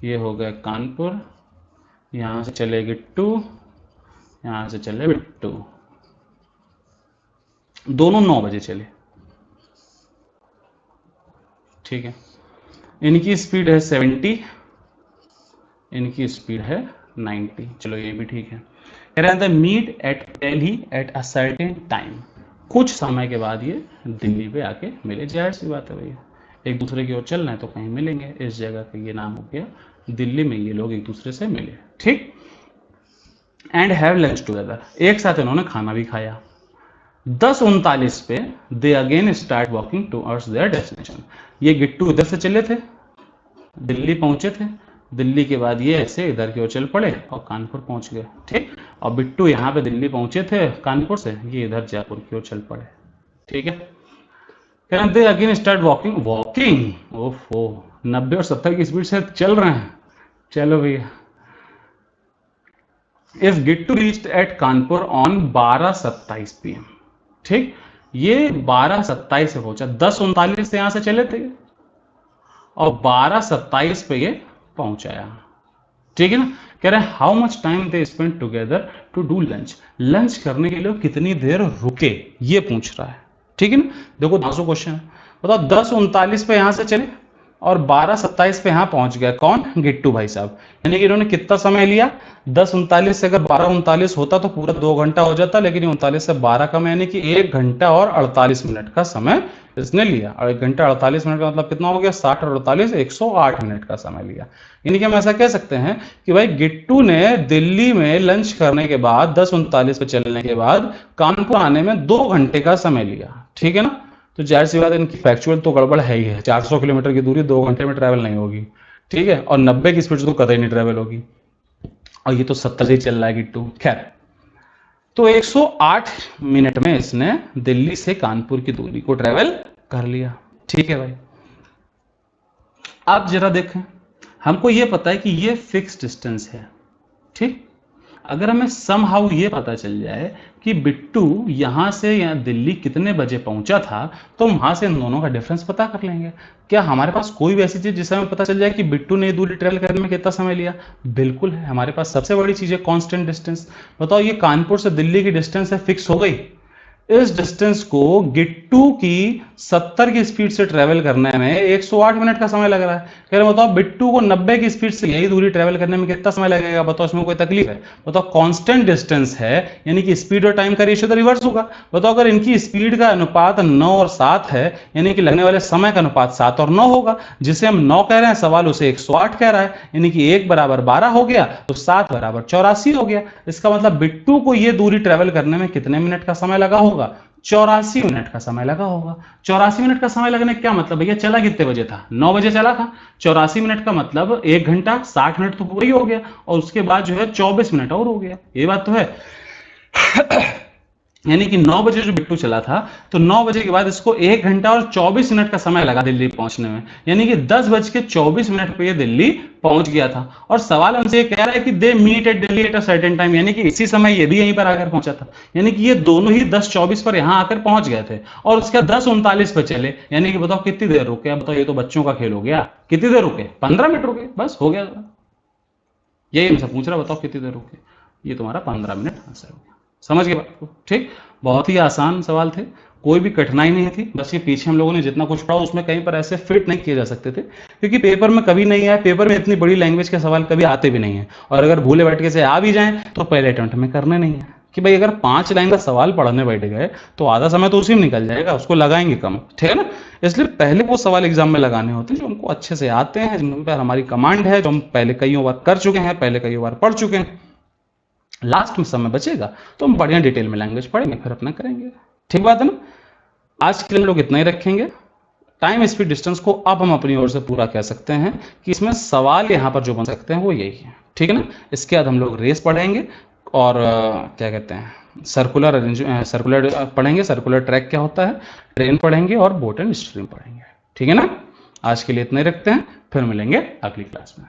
ये हो गया कानपुर, यहां से चले गिट्टू, यहां से चले बिट्टू, दोनों 9 बजे चले। ठीक है, इनकी स्पीड है 70, इनकी स्पीड है 90। चलो ये भी ठीक है। कह रहे हैं meet at Delhi at a certain time, कुछ समय के बाद ये दिल्ली पे आके मिले। जाहिर सी बात है भैया, एक दूसरे की ओर चल रहे हैं तो कहीं मिलेंगे, इस जगह का ये नाम हो गया दिल्ली में, ये लोग एक दूसरे से मिले। ठीक, एंड हैव लंच टुगेदर, एक साथ इन्होंने खाना भी खाया। 10:39 पे they again start walking towards their destination. ये गिट्टू इधर से चले थे, दिल्ली पहुंचे थे, दिल्ली के बाद ये ऐसे इधर की ओर चल पड़े और कानपुर पहुंच गए। ठीक, और बिट्टू यहाँ पे दिल्ली पहुंचे थे कानपुर से, ये इधर जयपुर की ओर चल पड़े। ठीक है, कह रहे they again start walking, walking ओफो 90 और 70 की स्पीड से चल रहे हैं। चलो भैया, if Gittu reached eight Kanpur on 12:27 PM। ठीक, ये 12:27 से पहुंचा, 10:39 से यहां से चले थे और 12:27 पे ये पहुंचाया। ठीक है ना। कह रहे हैं how much time they spend together to do lunch, lunch करने के लिए कितनी देर रुके, ये पूछ रहा है। ठीक है ना, देखो 200 क्वेश्चन है, बताओ 10:39 पे यहां से चले और 12:27 पे यहां पहुंच गया, कौन, गिट्टू भाई साहब। यानी कि इन्होंने कितना समय लिया, 10:39 से अगर 12:39 होता तो पूरा 2 घंटा हो जाता, लेकिन 39 से 12 कम, यानी कि 1 घंटा और 48 मिनट का समय इसने लिया। और 1 घंटा 48 मिनट का मतलब कितना हो गया, 60 और 48 108 मिनट का समय लिया। यानी कि हम ऐसा कह सकते हैं कि भाई गिट्टू ने दिल्ली में लंच करने के बाद 10:39 पे चलने के बाद कानपुर आने में 2 घंटे का समय लिया। ठीक है ना, तो जाहिर सी बात है इनकी फैक्चुअल तो गड़बड़ है ही है। 400 किलोमीटर की दूरी 2 घंटे में ट्रैवल नहीं होगी। ठीक है, और 90 की स्पीड से तो कतई नहीं ट्रैवल होगी। और ये तो 70 से ही चल रहा है गिट्टू। खैर, तो 108 मिनट में इसने दिल्ली से कानपुर की दूरी को ट्रेवल कर लिया। ठीक है भाई, अब जरा देखें, हमको ये पता है कि ये फिक्स डिस्टेंस है, ठीक। अगर हमें समहाउ ये पता चल जाए कि बिट्टू यहाँ से यहाँ दिल्ली कितने बजे पहुंचा था, तो हम वहां से इन दोनों का डिफरेंस पता कर लेंगे। क्या हमारे पास कोई भी ऐसी चीज जिससे हमें पता चल जाए कि बिट्टू ने दूरी ट्रेवल करने में कितना समय लिया? बिल्कुल है, हमारे पास सबसे बड़ी चीज है कांस्टेंट डिस्टेंस। बताओ, ये कानपुर से दिल्ली की डिस्टेंस है, फिक्स हो गई। इस डिस्टेंस को गिट्टू की 70 की स्पीड से ट्रेवल करने में 108 मिनट का समय लग रहा है। कह रहे बताओ बिट्टू को 90 की स्पीड से यही दूरी ट्रेवल करने में कितना समय लगेगा? बताओ, इसमें कोई तकलीफ है? बताओ, कांस्टेंट डिस्टेंस है, यानी कि स्पीड और टाइम का रेशियो तो रिवर्स होगा। बताओ, अगर इनकी स्पीड का अनुपात 9 और 7 है, यानी कि लगने वाले समय का अनुपात 7 और 9 होगा। जिसे हम 9 कह रहे हैं, सवाल उसे 108 कह रहा है, यानी कि 1 बराबर 12 हो गया, तो 7 बराबर 84 हो गया। इसका मतलब बिट्टू को यह दूरी ट्रेवल करने में कितने मिनट का समय लगा होगा? 84 मिनट का समय लगा होगा। 84 मिनट का समय लगने क्या मतलब भैया? चला कितने बजे था? 9 बजे चला था। 84 मिनट का मतलब 1 घंटा 60 मिनट तो पूरा ही हो गया, और उसके बाद जो है 24 मिनट और हो गया। ये बात तो है। यानी कि 9 बजे जो बिट्टू चला था, तो 9 बजे के बाद इसको 1 घंटा और 24 मिनट का समय लगा दिल्ली पहुंचने में, यानी कि 10:24 पे ये दिल्ली पहुंच गया था। और सवाल हमसे ये कह रहा है कि they meet at Delhi at a certain time, यानी कि इसी समय ये भी यहीं पर आकर पहुंचा था। यानी कि ये दोनों ही 10:24 पर यहां आकर पहुंच गए थे, और उसके 10:39 पर चले। यानी कि बताओ कितनी देर रुके? बताओ, ये तो बच्चों का खेल हो गया। कितनी देर रुके? 15 मिनट रुके, बस हो गया। यही हमसे पूछ रहा, बताओ कितनी देर रुके? ये तुम्हारा 15 मिनट आंसर हो गया। समझ गए बात को? ठीक, बहुत ही आसान सवाल थे, कोई भी कठिनाई नहीं थी। बस ये पीछे हम लोगों ने जितना कुछ पढ़ा उसमें कहीं पर ऐसे फिट नहीं किए जा सकते थे, क्योंकि पेपर में कभी नहीं आए। पेपर में इतनी बड़ी लैंग्वेज के सवाल कभी आते भी नहीं है, और अगर भूले भटके से आ भी जाएं तो पहले अटेम्प्ट में करने नहीं है। कि भाई अगर 5 लाइन का सवाल पढ़ने बैठ गए तो आधा समय तो उसी में निकल जाएगा, उसको लगाएंगे कम, ठीक है ना। इसलिए पहले वो सवाल एग्जाम में लगाने होते हैं जो हमको अच्छे से आते हैं, जिन पर हमारी कमांड है, जो हम पहले कई बार कर चुके हैं, पहले कई बार पढ़ चुके हैं। लास्ट में समय बचेगा तो हम बढ़िया डिटेल में लैंग्वेज पढ़ेंगे, फिर अपना करेंगे। ठीक बात है ना। आज के लिए हम लोग इतना ही रखेंगे। टाइम स्पीड डिस्टेंस को अब हम अपनी ओर से पूरा कह सकते हैं कि इसमें सवाल यहाँ पर जो बन सकते हैं वो यही है, ठीक है ना। इसके बाद हम लोग रेस पढ़ेंगे, और क्या कहते हैं, सर्कुलर पढ़ेंगे, सर्कुलर ट्रैक क्या होता है, ट्रेन पढ़ेंगे, और बोट एंड स्ट्रीम पढ़ेंगे। ठीक है ना। आज के लिए इतना ही रखते हैं, फिर मिलेंगे अगली क्लास में।